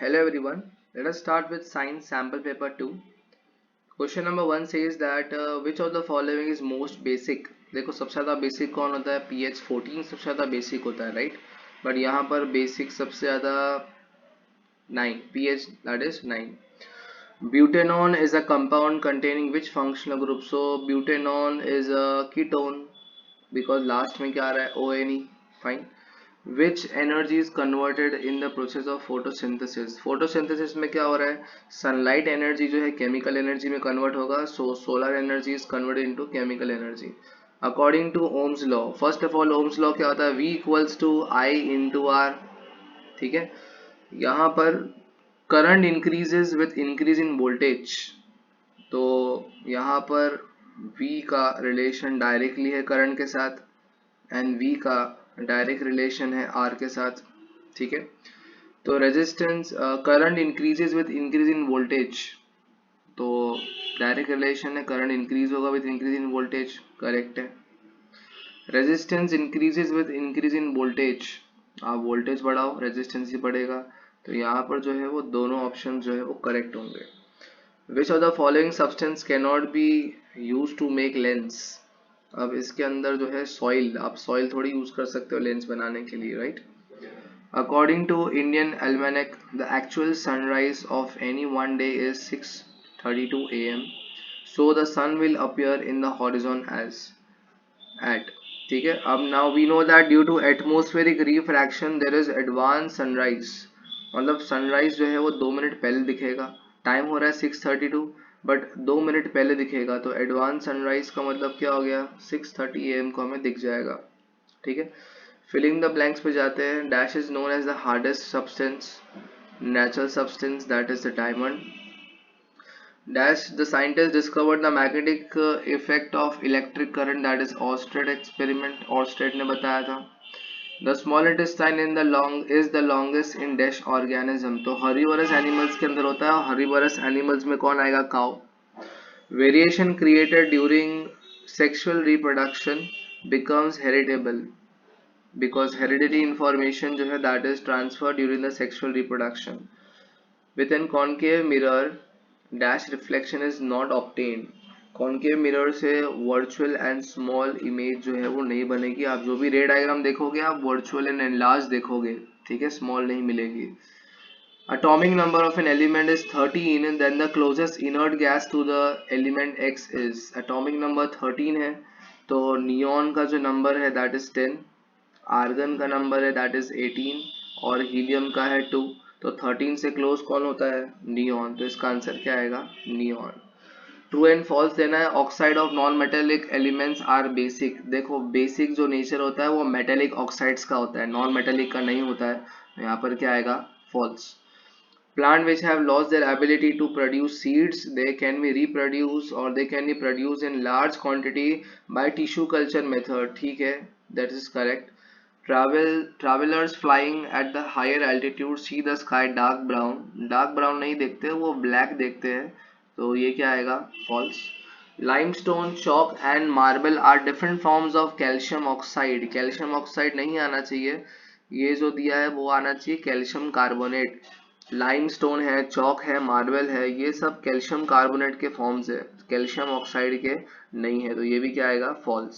Hello everyone. Let us start with science sample paper 2. Question number 1 says that which of the following is most basic. देखो सबसे ज़्यादा basic कौन होता है? pH 14 सबसे ज़्यादा बेसिक होता है, राइट? बट यहाँ पर बेसिक सबसे ज़्यादा 9, pH that is 9. Butanone is a compound containing which functional group? So butanone is a ketone because last में क्या आ रहा है? ONE. Fine. Which energy is converted in the process of photosynthesis? photosynthesis में क्या हो रहा है? सनलाइट एनर्जी जो है केमिकल एनर्जी में कन्वर्ट होगा, so solar energy is converted into chemical energy according to Ohm's law. First of all Ohm's law क्या होता है? V equals to I into R. ठीक है, यहाँ पर current increases with increase in voltage, तो यहाँ पर V का रिलेशन डायरेक्टली है करंट के साथ एंड V का डायरेक्ट रिलेशन है R के साथ. ठीक है, तो resistance current increases with increase in voltage, तो डायरेक्ट रिलेशन है करंट इंक्रीज होगा with increase in voltage, correct है. Resistance increases with increase in voltage, आप वोल्टेज बढ़ाओ रेजिस्टेंस ही बढ़ेगा, तो यहाँ पर जो है वो दोनों ऑप्शन जो है वो करेक्ट होंगे. Which of the following substance can not be use to make lens. अब इसके अंदर जो है सॉइल, आप सॉइल थोड़ी यूज कर सकते हो लेंस बनाने के लिए, right? According to Indian almanac the actual sunrise of any one day is 6:32 AM. So the sun will appear in the horizon as at. ठीक है, अब now we know that due to atmospheric refraction there is advance sunrise, मतलब sunrise जो है वो 2 minute पहले दिखेगा. Time हो रहा है 6:32 बट 2 मिनट पहले दिखेगा, तो एडवांस सनराइज का मतलब क्या हो गया? 6:30 AM को हमें दिख जाएगा. ठीक है, फिलिंग द ब्लैंक्स पे जाते हैं. Dash is known as the hardest substance, natural substance that is the diamond. Dash the scientist discovered the magnetic effect of electric current, that is Oersted experiment, Oersted ने बताया था. The small intestine in the long is the longest in dash organism, तो herbivorous animals के अंदर होता है, और herbivores animals में कौन आएगा? Cow. Variation created during sexual reproduction becomes heritable because hereditary information जो है that is transferred during the sexual reproduction. With an concave mirror dash reflection is not obtained. concave mirror से virtual and small image जो है वो नहीं बनेगी. आप जो भी रे डायग्राम देखोगे आप virtual and enlarged देखोगे, ठीक है, small नहीं मिलेगी. Atomic number of an element is 13, and then the closest inert gas to the element X is. Atomic number 13 है, तो neon का जो number है that is 10, आर्गन का नंबर है दैट इज 18, और हीलियम का है 2, तो 13 से क्लोज कौन होता है? नियॉन. तो इसका आंसर क्या आएगा? नियॉन. ट्रू एंड फॉल्स देना है. Oxide of non metallic elements are basic. देखो बेसिक जो नेचर होता है वो मेटेलिक ऑक्साइड्स का होता है, नॉन मेटेलिक का नहीं होता है. यहाँ पर क्या आएगा? False. Plant which have lost their ability to produce seeds, they can be reproduced or they can be produced in large quantity by tissue culture method. ठीक है, that is correct. Travelers flying at the higher altitude see the sky dark brown. Dark brown नहीं देखते, वो black देखते हैं, तो ये क्या आएगा? False. Limestone, chalk and marble are different forms of calcium oxide. Calcium oxide नहीं आना चाहिए, ये जो दिया है वो आना चाहिए कैल्शियम कार्बोनेट. लाइमस्टोन है, चौक है, मार्बल है, ये सब कैल्शियम कार्बोनेट के फॉर्म्स है, कैल्शियम ऑक्साइड के नहीं है, तो ये भी क्या आएगा? False.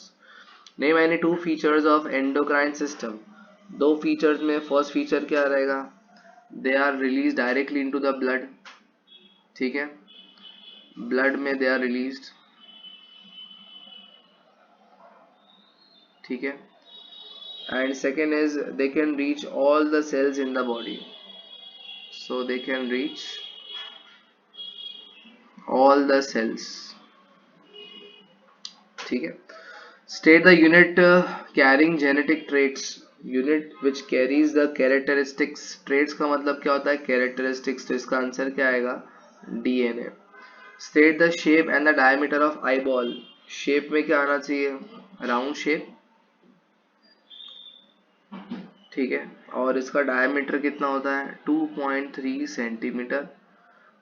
Name any two features of endocrine system. दो फीचर्स में फर्स्ट फीचर क्या रहेगा? They are release directly into the blood. ठीक है, ब्लड में दे आर रिलीज्ड. ठीक है, and second is they can reach all the cells in the body, so they can reach all the cells. ठीक है, state the unit carrying genetic traits. unit which carries the characteristics. traits का मतलब क्या होता है? characteristics, तो इसका answer क्या आएगा? DNA. state the shape and the diameter of eyeball. shape में क्या आना चाहिए? round shape. ठीक है, और इसका डायमीटर कितना होता है? 2.3 centimetre.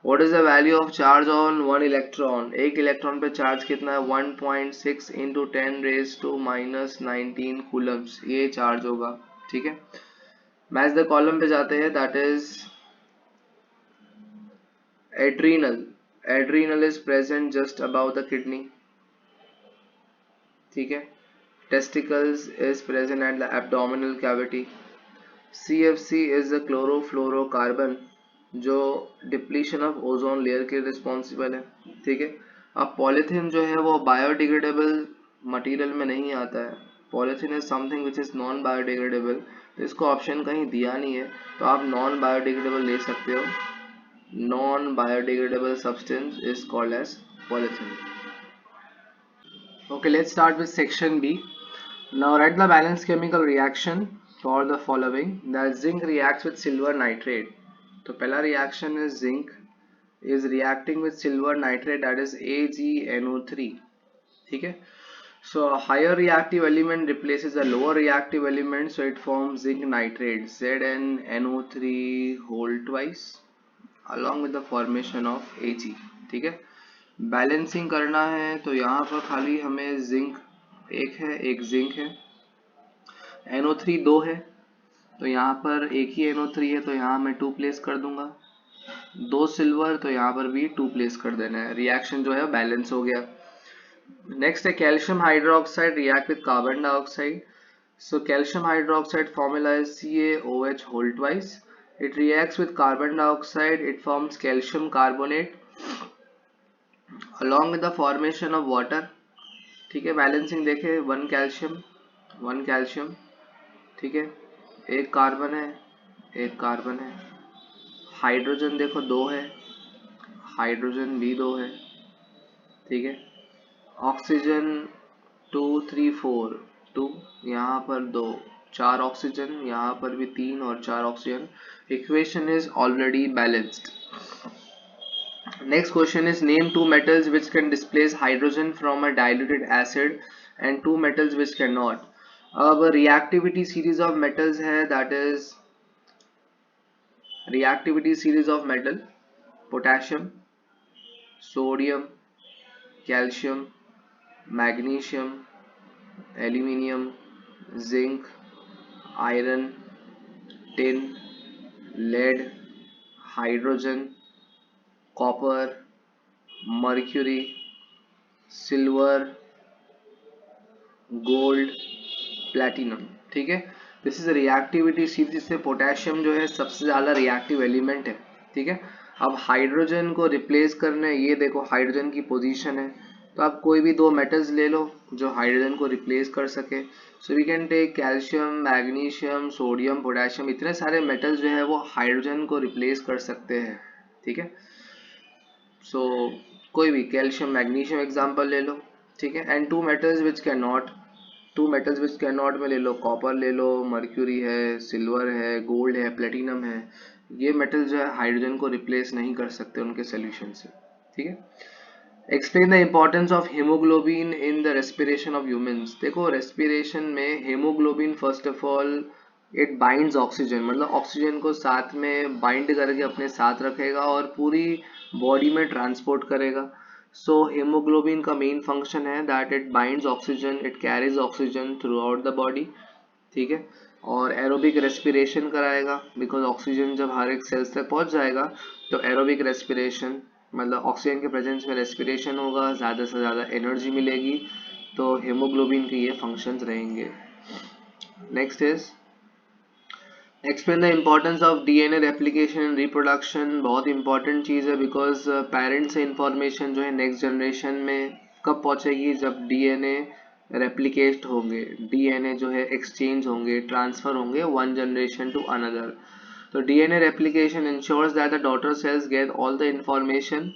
What is the value of charge on one electron? एक इलेक्ट्रॉन पे चार्ज कितना है? 1.6 into 10 raised to minus 19 coulombs, ये चार्ज होगा. ठीक है, मैच द कॉलम पे जाते हैं, that is adrenal, adrenal is present just about the kidney, ठीक है। Testicles is present at the abdominal cavity. CFC is the chlorofluorocarbon जो डिप्लीशन ऑफ ओजोन लेयर के रिस्पॉन्सिबल है, ठीक है। अब पॉलीथीन जो है वो बायोडिग्रेडेबल मटेरियल में नहीं आता है, polythene is something which is non biodegradable, तो इसको ऑप्शन कहीं दिया नहीं है, तो आप नॉन बायोडिग्रेडेबल ले सकते हो। Non biodegradable substance is called as polythene. Okay, let's start with section B. Now write the balanced chemical reaction for the following. That zinc reacts with silver nitrate. तो पहला reaction is zinc is reacting with silver nitrate, that is AgNO3, ठीक है। So a higher reactive element replaces a lower reactive element, so it forms zinc nitrate ZnNO3 whole twice along with the formation of Ag, ठीक है। Balancing करना है तो यहाँ पर खाली हमें जिंक एक है, एक जिंक है, NO3 दो है, तो यहाँ पर एक ही NO3 है, तो यहाँ मैं 2 प्लेस कर दूंगा। दो सिल्वर, तो यहाँ पर भी 2 प्लेस कर देना है। रिएक्शन जो है बैलेंस हो गया। नेक्स्ट है calcium hydroxide react with carbon dioxide. So calcium hydroxide formula is CaOH whole twice. It reacts with carbon dioxide, it forms calcium carbonate along with the formation of water, ठीक है। Balancing देखे, one calcium, ठीक है, एक carbon है, एक carbon है। Hydrogen देखो दो है, हाइड्रोजन भी दो है, ठीक है। ऑक्सीजन 2 3 4 2, यहाँ पर दो, चार ऑक्सीजन, यहाँ पर भी 3 और 4 oxygen. Equation is already balanced. Next question is name two metals which can displace hydrogen from a diluted acid and two metals which cannot. अब reactivity series of metals है, that is reactivity series of metal potassium, sodium, calcium, magnesium, aluminium, zinc, iron, tin, lead, hydrogen, copper, mercury, silver, gold, platinum, ठीक है। This is reactivity series, जिससे potassium जो है सबसे ज्यादा reactive element है, ठीक है। अब हाइड्रोजन को रिप्लेस करने, ये देखो हाइड्रोजन की पोजीशन है, तो आप कोई भी दो मेटल्स ले लो जो हाइड्रोजन को रिप्लेस कर सके। So we can take calcium, magnesium, sodium, potassium, इतने सारे मेटल्स जो है वो हाइड्रोजन को रिप्लेस कर सकते हैं, ठीक है। सो कोई भी कैल्शियम, मैग्नीशियम एग्जांपल ले लो, ठीक है। And two metals which can not, two metals which can not में ले लो कॉपर ले लो, मर्क्यूरी है, सिल्वर है, गोल्ड है, प्लेटिनम है। ये मेटल जो है हाइड्रोजन को रिप्लेस नहीं कर सकते उनके सोल्यूशन से, ठीक है। Explain the importance of haemoglobin in the respiration of humans. देखो रेस्पिरेशन में haemoglobin first of all it binds oxygen, मतलब ऑक्सीजन को साथ में बाइंड करके अपने साथ रखेगा और पूरी बॉडी में ट्रांसपोर्ट करेगा। सो हेमोग्लोबिन का मेन फंक्शन है that it binds oxygen, it carries oxygen through out the body, ठीक है। और एरोबिक रेस्पिरेशन कराएगा, बिकॉज ऑक्सीजन जब हर एक सेल्स तक पहुंच जाएगा तो एरोबिक रेस्पिरेशन मतलब ऑक्सीजन के प्रेजेंस में रेस्पिरेशन होगा, ज़्यादा से ज़्यादा एनर्जी मिलेगी, तो हेमोग्लोबिन के ये फंक्शंस रहेंगे। Next is explain the importance of DNA replication in reproduction. बहुत इंपॉर्टेंट चीज़ है, बिकॉज पेरेंट्स से इंफॉर्मेशन जो है नेक्स्ट जनरेशन में कब पहुंचेगी, जब डीएनए रेप्लिकेट होंगे, डीएनए जो है एक्सचेंज होंगे, ट्रांसफर होंगे वन जनरेशन टू अनदर। तो DNA replication ensures that the daughter cells get all the information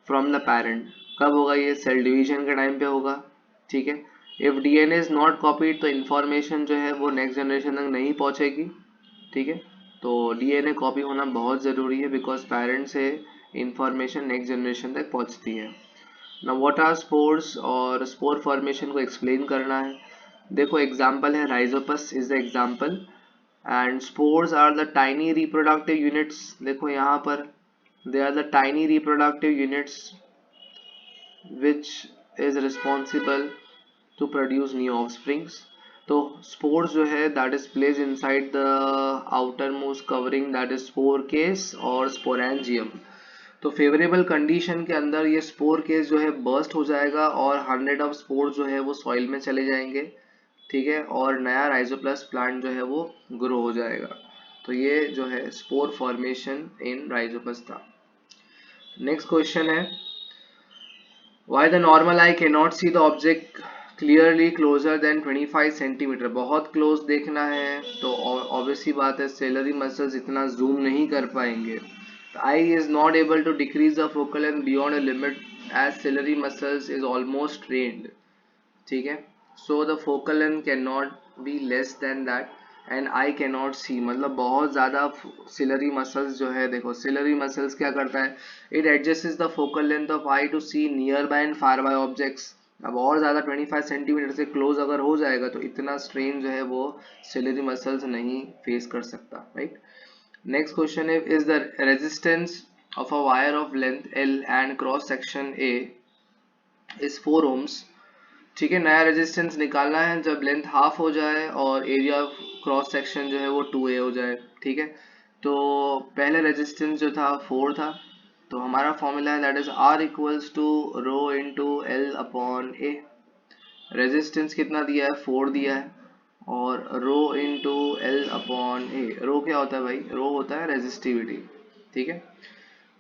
from the parent. कब होगा ये, सेल डिवीजन के टाइम पे होगा, ठीक है। If DNA is not copied तो इंफॉर्मेशन जो है वो नेक्स्ट जनरेशन तक नहीं पहुंचेगी, ठीक है। तो डीएनए कॉपी होना बहुत ज़रूरी है, बिकॉज पेरेंट से इंफॉर्मेशन नेक्स्ट जनरेशन तक पहुंचती है। ना व्हाट आर स्पोर्स, और स्पोर फॉर्मेशन को एक्सप्लेन करना है। देखो एग्जाम्पल है rhizopus is the example, and spores are the tiny reproductive units. देखो यहाँ पर they are the tiny reproductive units which is responsible to produce new offsprings. तो spores जो है that is placed inside the outermost covering, that is spore case or sporangium. तो favourable condition के अंदर ये स्पोर केस जो है burst हो जाएगा और 100 ऑफ स्पोर जो है वो सॉइल में चले जाएंगे, ठीक है, और नया राइजोप्लस प्लांट जो है वो ग्रो हो जाएगा। तो ये जो है स्पोर फॉर्मेशन इन राइजोप्लस था। नेक्स्ट क्वेश्चन है why the normal eye cannot see the object clearly closer than 25 centimetre. बहुत क्लोज देखना है तो ऑब्वियसली बात है सेलरी मसल्स इतना जूम नहीं कर पाएंगे। The eye is not able to decrease the focal length beyond a limit as ciliary muscles is almost trained, ठीक है। So the focal length cannot be less than that and I cannot see, मतलब बहुत ज़्यादा ciliary muscles जो है, देखो ciliary muscles क्या करता है, it adjusts the focal length of eye to see near by and far by objects. अब और ज़्यादा 25 सेंटीमीटर से क्लोज अगर हो जाएगा तो इतना स्ट्रेन जो है वो सिलरी मसल्स नहीं फेस कर सकता, right. Next question is the resistance of a wire of length L and cross section A is 4 ohms, ठीक है। नया रेजिस्टेंस निकालना है जब लेंथ हाफ हो जाए और एरिया क्रॉस सेक्शन जो है वो 2A हो जाए, ठीक है। तो पहले रेजिस्टेंस जो था 4 था, तो हमारा फॉर्मूला है that is R equals to rho into L upon A। Resistance कितना दिया है, 4 दिया है, और rho into L upon A। Rho क्या होता है भाई, रो होता है रेजिस्टिविटी, ठीक है।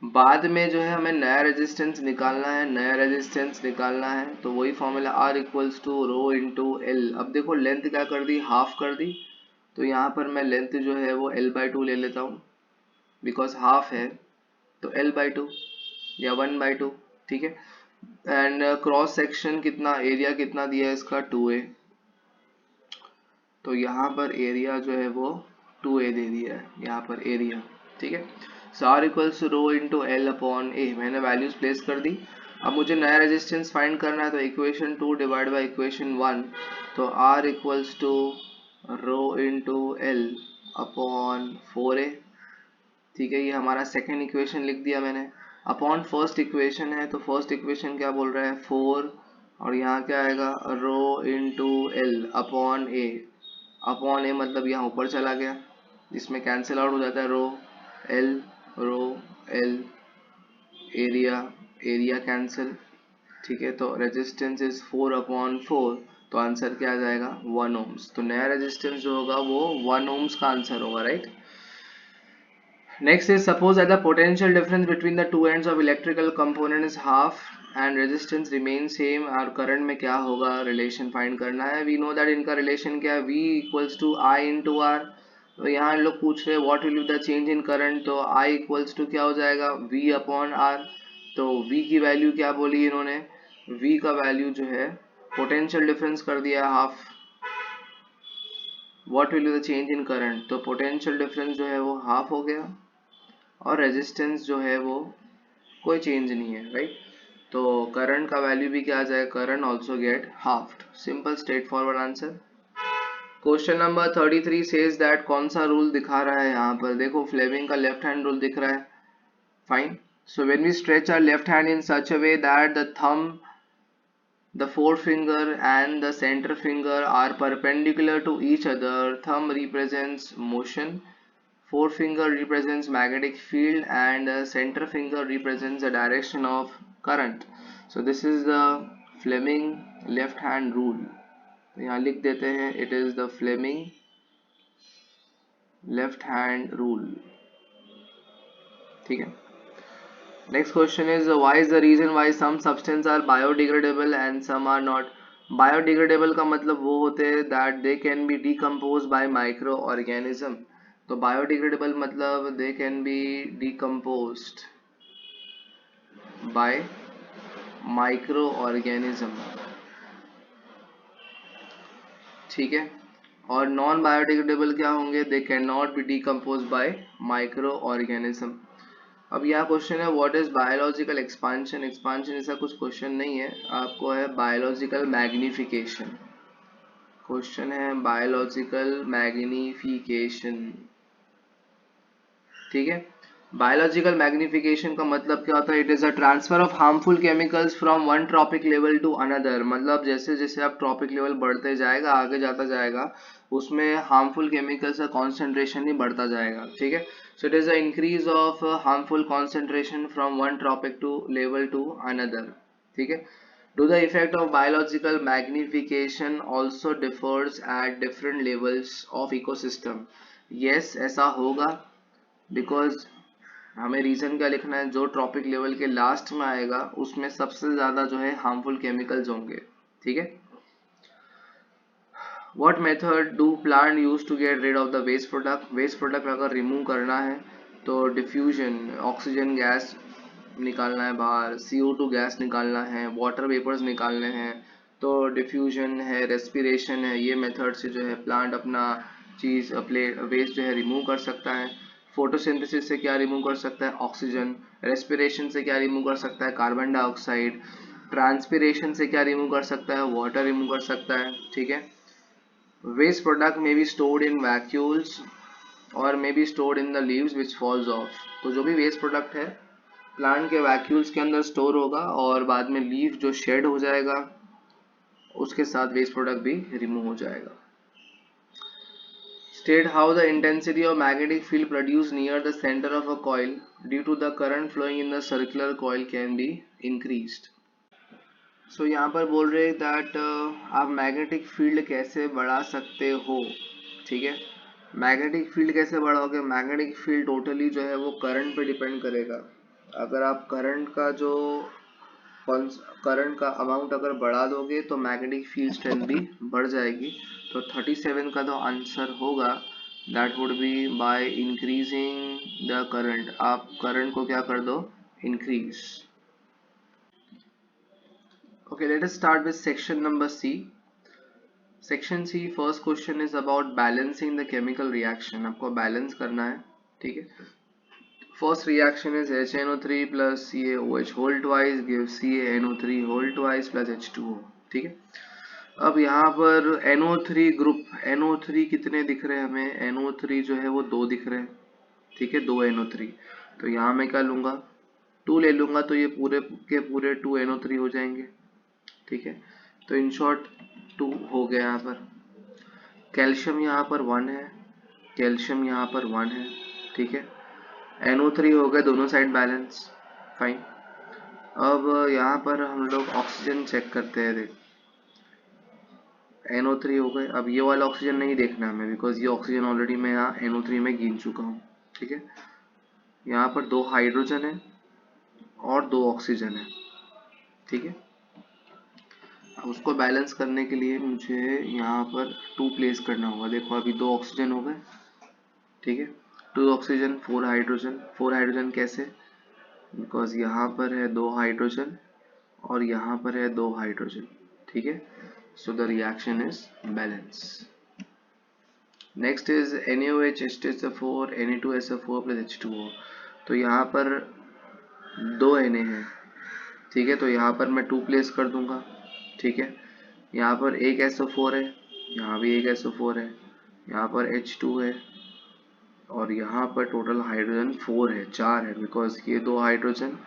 बाद में जो है हमें नया रेजिस्टेंस निकालना है, नया रेजिस्टेंस निकालना है तो वही formula R equals to rho into L। अब देखो लेंथ क्या कर दी, हाफ कर दी, तो यहाँ पर मैं लेंथ जो है वो L/2 ले लेता हूँ, बिकॉज हाफ है तो L/2 या 1/2, ठीक है। एंड क्रॉस सेक्शन कितना, एरिया कितना दिया है इसका 2A, तो यहाँ पर एरिया जो है वो 2A दे दिया है यहाँ पर एरिया, ठीक है। So R equals to rho into L upon A, मैंने वैल्यूज प्लेस कर दी। अब मुझे नया रेजिस्टेंस फाइंड करना है तो इक्वेशन 2 डिवाइड बाई इक्वेशन 1, तो R equals to rho into L upon 4A, ठीक है। ये हमारा सेकेंड इक्वेशन लिख दिया मैंने। अपॉन फर्स्ट इक्वेशन है तो फर्स्ट इक्वेशन क्या बोल रहा है 4, और यहाँ क्या आएगा rho into L upon A। Upon A मतलब यहाँ ऊपर चला गया, जिसमें कैंसिल आउट हो जाता है rho L, area area cancel, ठीक है। तो रेजिस्टेंस इज 4 अपॉन 4, तो आंसर क्या आ जाएगा 1 ohms। तो नया रेजिस्टेंस जो होगा वो 1 ohms का आंसर होगा, right. Next is suppose that the potential difference between the two ends of electrical component is half and resistance remain same, और करंट में क्या होगा रिलेशन फाइंड करना है। वी नो दैट इनका रिलेशन क्या है, V equals to I into R. तो यहाँ लोग पूछ रहे हैं what will be the change in current, तो I इक्वल्स टू क्या हो जाएगा V अपॉन R। तो V की वैल्यू क्या बोली इन्होंने, V का वैल्यू जो है पोटेंशियल डिफरेंस कर दिया half, what will be the change in current, तो पोटेंशियल डिफरेंस जो है वो हाफ हो गया और रेजिस्टेंस जो है वो कोई चेंज नहीं है, राइट। तो करंट का वैल्यू भी क्या आ जाएगा, current also get halved. Simple straight forward answer. Question number 33 says that, कौन सा रूल दिखा रहा है यहाँ पर, देखो फ्लेमिंग का लेफ्ट हैंड रूल दिख रहा है, fine. So when we stretch our left hand in such a way that the thumb, the forefinger and the center finger are perpendicular to each other, thumb represents motion, forefinger represents magnetic field, and the center finger represents the direction of current. So this is the Fleming left hand rule। यहाँ लिख देते हैं it is the Fleming left hand rule, ठीक है। Next question is why is the reason why some substances are biodegradable and some are not। Biodegradable का मतलब वो होते हैं that they can be decomposed by microorganism। तो biodegradable मतलब they can be decomposed by microorganism, ठीक है। और नॉन बायोडिग्रेडेबल क्या होंगे, they cannot be decomposed by microorganism। अब यहाँ क्वेश्चन है what is biological expansion. Expansion ऐसा कुछ क्वेश्चन नहीं है, आपको है बायोलॉजिकल मैग्निफिकेशन। क्वेश्चन है बायोलॉजिकल मैग्निफिकेशन, ठीक है। बायोलॉजिकल मैग्निफिकेशन का मतलब क्या होता है, it is a transfer of harmful chemicals from one trophic level to another. मतलब जैसे जैसे आप ट्रॉपिक लेवल बढ़ते जाएगा, आगे जाता जाएगा, उसमें हार्मफुल केमिकल्स का कॉन्सेंट्रेशन ही बढ़ता जाएगा, ठीक है। So it is an increase of harmful concentration from one tropic to level to another. ठीक है. Do the effect of biological magnification also differs at different levels of ecosystem? Yes, ऐसा होगा, because हमें reason क्या लिखना है, जो trophic level के लास्ट में आएगा उसमें सबसे ज्यादा जो है हार्मफुल केमिकल्स होंगे. ठीक है. What method do plant use to get rid of the waste product? Waste product अगर रिमूव करना है तो डिफ्यूजन, ऑक्सीजन गैस निकालना है बाहर, CO2 गैस निकालना है, वाटर वेपर्स निकालने हैं, तो डिफ्यूजन है, रेस्पिरेशन है, ये मेथड से जो है प्लांट अपना चीज़ अपने वेस्ट जो है रिमूव कर सकता है. फोटोसिंथेसिस से क्या रिमूव कर सकता है, ऑक्सीजन. रेस्पिरेशन से क्या रिमूव कर सकता है, कार्बन डाइऑक्साइड. ट्रांसपिरेशन से क्या रिमूव कर सकता है, वाटर रिमूव कर सकता है. ठीक है. Waste product may be stored in vacuoles or may be stored in the leaves which falls off. तो जो भी वेस्ट प्रोडक्ट है प्लांट के वैक्यूल्स के अंदर स्टोर होगा और बाद में लीफ जो शेड हो जाएगा उसके साथ वेस्ट प्रोडक्ट भी रिमूव हो जाएगा. State how the intensity of magnetic field produced near the center of a coil due to the current flowing in the circular coil can be increased. सो यहाँ पर बोल रहे हैं दैट आप मैग्नेटिक फील्ड कैसे बढ़ा सकते हो. ठीक है. मैग्नेटिक फील्ड कैसे बढ़ाओगे, मैग्नेटिक फील्ड टोटली जो है वो करंट पे डिपेंड करेगा. अगर आप करंट का अमाउंट अगर बढ़ा दोगे तो मैग्नेटिक फील्ड स्ट्रेंथ भी बढ़ जाएगी. तो 37 का तो आंसर होगा, that would be by increasing the current. आप करंट को क्या कर दो, increase. Okay, let us start with section number C. Section C, first question is about balancing the chemical reaction. आपको balance करना है. ठीक है. First reaction is HNO3 plus CaOH whole twice gives CaNO3 whole twice plus H2O. ठीक है. अब यहाँ पर NO3 ग्रुप, NO3 कितने दिख रहे हैं हमें, NO3 जो है वो 2 दिख रहे हैं. ठीक है, 2 NO3. तो यहाँ मैं क्या लूँगा, 2 ले लूँगा तो ये पूरे के पूरे 2 NO3 हो जाएंगे. ठीक है. तो इन शॉर्ट 2 हो गया. यहाँ पर कैल्शियम यहाँ पर 1 है, कैल्शियम यहाँ पर 1 है. ठीक है. NO3 हो गए, दोनों साइड बैलेंस, फाइन. अब यहाँ पर हम लोग ऑक्सीजन चेक करते हैं. देख, NO3 हो गए. अब ये वाला ऑक्सीजन नहीं देखना हमें, बिकॉज ये ऑक्सीजन ऑलरेडी मैं यहाँ NO3 में गिन चुका हूँ. ठीक है. यहाँ पर 2 हाइड्रोजन है और 2 ऑक्सीजन है. ठीक है. उसको बैलेंस करने के लिए मुझे यहाँ पर 2 प्लेस करना होगा. देखो अभी 2 ऑक्सीजन हो गए. ठीक है. 2 ऑक्सीजन 4 हाइड्रोजन. 4 हाइड्रोजन कैसे, बिकॉज यहाँ पर है 2 हाइड्रोजन और यहाँ पर है 2 हाइड्रोजन. ठीक है. So the reaction is balance. Next is NaOH H2SO4 Na2SO4 plus H2O. तो यहाँ पर 2 Na है. ठीक है. तो यहाँ पर मैं 2 प्लेस कर दूंगा. ठीक है. यहाँ पर एक SO4 है, यहाँ भी एक SO4 है, यहाँ पर H2 है और यहाँ पर टोटल हाइड्रोजन 4 है, 4 है, बिकॉज ये 2 हाइड्रोजन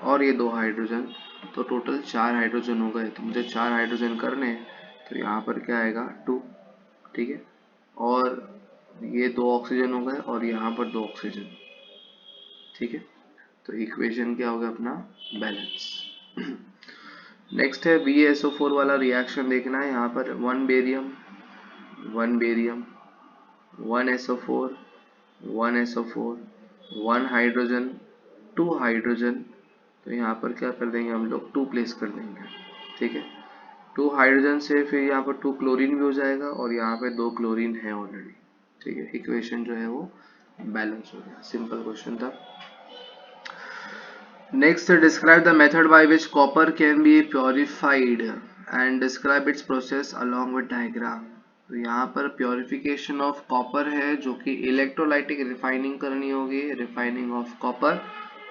और ये 2 हाइड्रोजन, तो टोटल 4 हाइड्रोजन हो गए. तो मुझे 4 हाइड्रोजन करने हैं, तो यहाँ पर क्या आएगा 2. ठीक है. और ये 2 ऑक्सीजन हो गए और यहाँ पर 2 ऑक्सीजन. ठीक है. तो इक्वेशन क्या हो गया अपना, बैलेंस. नेक्स्ट है BaSO4 वाला रिएक्शन देखना है. यहाँ पर 1 barium 1 barium 1 SO4 1 SO4 1 hydrogen 2 hydrogen. तो यहाँ पर क्या कर देंगे हम लोग, 2 प्लेस कर देंगे. ठीक है. 2 हाइड्रोजन से फिर यहाँ पर 2 क्लोरीन भी हो जाएगा और यहाँ पे 2 क्लोरीन है ऑलरेडी. ठीक है. इक्वेशन जो है वो बैलेंस हो गया. सिंपल क्वेश्चन था. Next, describe the method by which copper can be purified and describe its process along with diagram. तो यहाँ पर प्योरिफिकेशन ऑफ कॉपर है, जो कि इलेक्ट्रोलाइटिक रिफाइनिंग करनी होगी, रिफाइनिंग ऑफ कॉपर.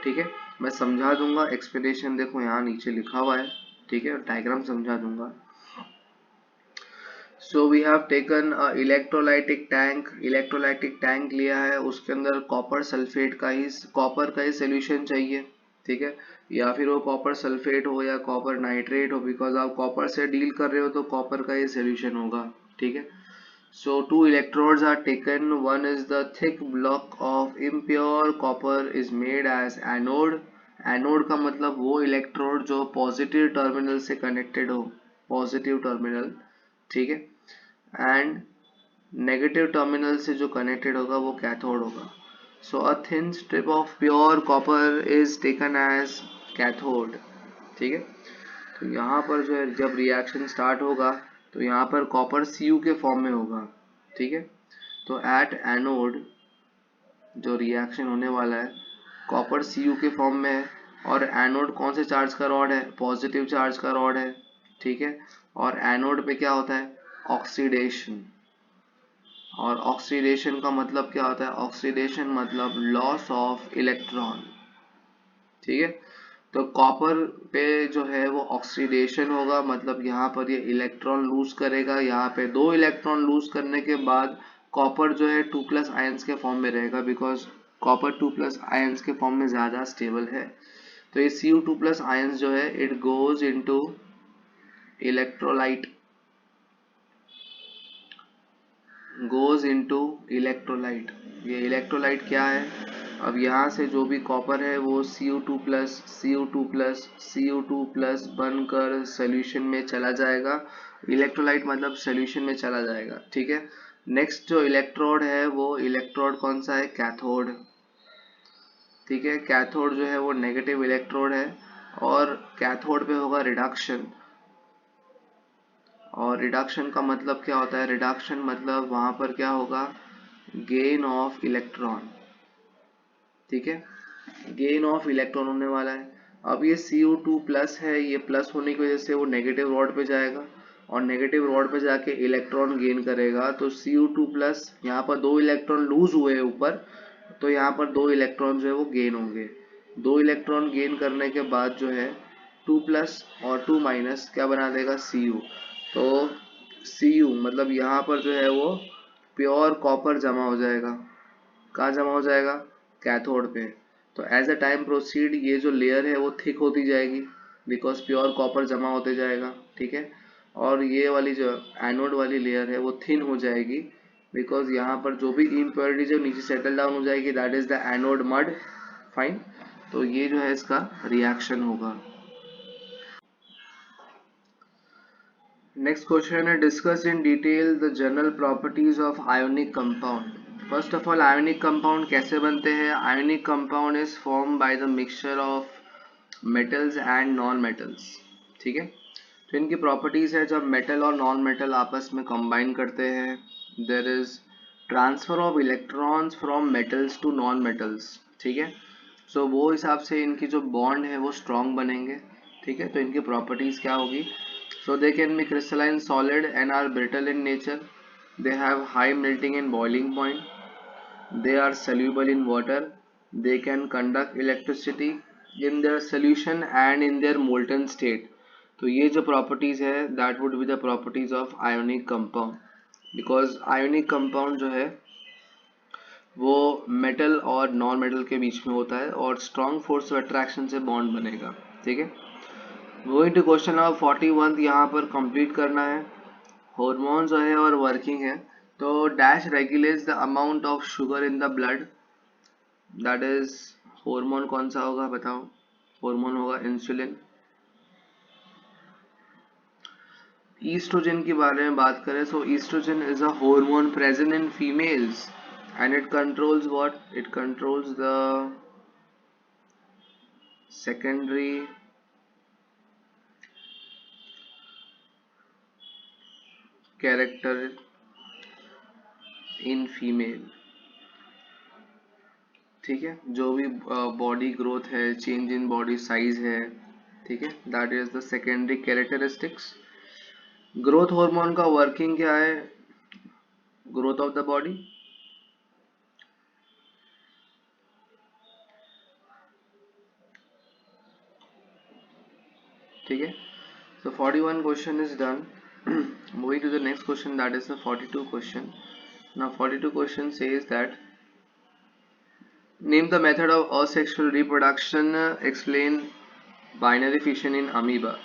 ठीक है. मैं समझा दूंगा, एक्सप्लेनेशन देखो यहाँ नीचे लिखा हुआ है. ठीक है. डायग्राम समझा दूंगा. So we have taken electrolytic tank लिया है, उसके अंदर कॉपर का ही सोल्यूशन चाहिए. ठीक है. या फिर वो कॉपर सल्फेट हो या कॉपर नाइट्रेट हो, बिकॉज आप कॉपर से डील कर रहे हो तो कॉपर का ही सोल्यूशन होगा. ठीक है. So two electrodes are taken. One is the thick block of impure copper is made as anode. Anode का मतलब वो इलेक्ट्रोड जो पॉजिटिव टर्मिनल से कनेक्टेड हो, पॉजिटिव टर्मिनल, ठीक है, एंड नेगेटिव टर्मिनल से जो कनेक्टेड होगा वो कैथोड होगा. So a thin strip of pure copper is taken as cathode. ठीक है, तो यहाँ पर जो है जब रिएक्शन स्टार्ट होगा तो यहाँ पर कॉपर Cu के फॉर्म में होगा. ठीक है, तो एट एनोड जो रिएक्शन होने वाला है कॉपर Cu के फॉर्म में है, और एनोड कौन से चार्ज का रॉड है, पॉजिटिव चार्ज का रॉड है. ठीक है, और एनोड पे क्या होता है, ऑक्सीडेशन. और ऑक्सीडेशन का मतलब क्या होता है, ऑक्सीडेशन मतलब लॉस ऑफ इलेक्ट्रॉन. ठीक है, तो कॉपर पे जो है वो ऑक्सीडेशन होगा, मतलब यहाँ पर ये इलेक्ट्रॉन लूज करेगा. यहाँ पे 2 इलेक्ट्रॉन लूज करने के बाद कॉपर जो है 2+ आयंस के फॉर्म में रहेगा, बिकॉज कॉपर 2+ आयंस के फॉर्म में ज़्यादा स्टेबल है. तो ये Cu2+ आयंस जो है it goes into electrolyte, goes into electrolyte. ये इलेक्ट्रोलाइट क्या है, अब यहाँ से जो भी कॉपर है वो Cu2+ बनकर सोल्यूशन में चला जाएगा. इलेक्ट्रोलाइट मतलब सोल्यूशन में चला जाएगा. ठीक है, नेक्स्ट जो इलेक्ट्रोड है वो इलेक्ट्रोड कौन सा है, कैथोड. ठीक है, कैथोड जो है वो नेगेटिव इलेक्ट्रोड है, और कैथोड पे होगा रिडक्शन. और रिडक्शन का मतलब क्या होता है, रिडक्शन मतलब वहां पर क्या होगा, गेन ऑफ इलेक्ट्रॉन. ठीक है, गेन ऑफ इलेक्ट्रॉन होने वाला है. अब ये Cu2+ है, ये प्लस होने की वजह से वो नेगेटिव रॉड पे जाएगा, और नेगेटिव रॉड पे जाके इलेक्ट्रॉन गेन करेगा. तो Cu2+, यहाँ पर 2 इलेक्ट्रॉन लूज हुए हैं ऊपर, तो यहाँ पर 2 इलेक्ट्रॉन जो है वो गेन होंगे. 2 इलेक्ट्रॉन गेन करने के बाद जो है 2+ और 2- क्या बना देगा, Cu. तो Cu मतलब यहाँ पर जो है वो प्योर कॉपर जमा हो जाएगा. कहाँ जमा हो जाएगा, कैथोड पे. तो एज अ टाइम प्रोसीड ये जो लेयर है वो थिक होती जाएगी, बिकॉज प्योर कॉपर जमा होते जाएगा. ठीक है, और ये वाली जो एनोड वाली लेयर है वो थिन हो जाएगी, बिकॉज यहाँ पर जो भी इम्प्योरिटी जो नीचे सेटल डाउन हो जाएगी that is the anode mud. Fine, तो ये जो है इसका रिएक्शन होगा. नेक्स्ट क्वेश्चन है, discuss in detail the general properties of ionic compound. First of all ionic compound कैसे बनते हैं. Ionic compound is form by the mixture of metals and non metals. ठीक है, तो इनकी प्रॉपर्टीज है, जब मेटल और नॉन मेटल आपस में कंबाइन करते हैं there is transfer of electrons from metals to non metals. ठीक है, सो वो हिसाब से इनकी जो बॉन्ड है वो स्ट्रॉन्ग बनेंगे. ठीक है, तो इनकी प्रॉपर्टीज क्या होगी, so they can be crystalline solid and are brittle in nature. They have high melting and boiling point. They are soluble in water. They can conduct electricity in their solution and in their molten state. तो ये जो properties है that would be the properties of ionic compound. Because ionic compound जो है वो metal और non metal के बीच में होता है और स्ट्रॉन्ग फोर्स ऑफ अट्रैक्शन से बॉन्ड बनेगा. ठीक है, गोइंग टू क्वेश्चन नंबर 41 यहाँ पर कंप्लीट करना है. हॉर्मोन जो है और वर्किंग है, तो dash regulates the amount of sugar in the blood. That is hormone कौन सा होगा बताओ, हॉर्मोन होगा इंसुलिन. ईस्ट्रोजन के बारे में बात करें, so oestrogen is a hormone present in females and it controls what, it controls the secondary character in female. ठीक है, जो भी बॉडी ग्रोथ है, चेंज इन बॉडी साइज है, ठीक है, that is the secondary characteristics. Growth hormone का working क्या है, ग्रोथ ऑफ द बॉडी. ठीक है, so 41 question is done. Moving to the next question, that is the 42 question. Now 42 question says that name the method of asexual reproduction, explain binary fission in amoeba.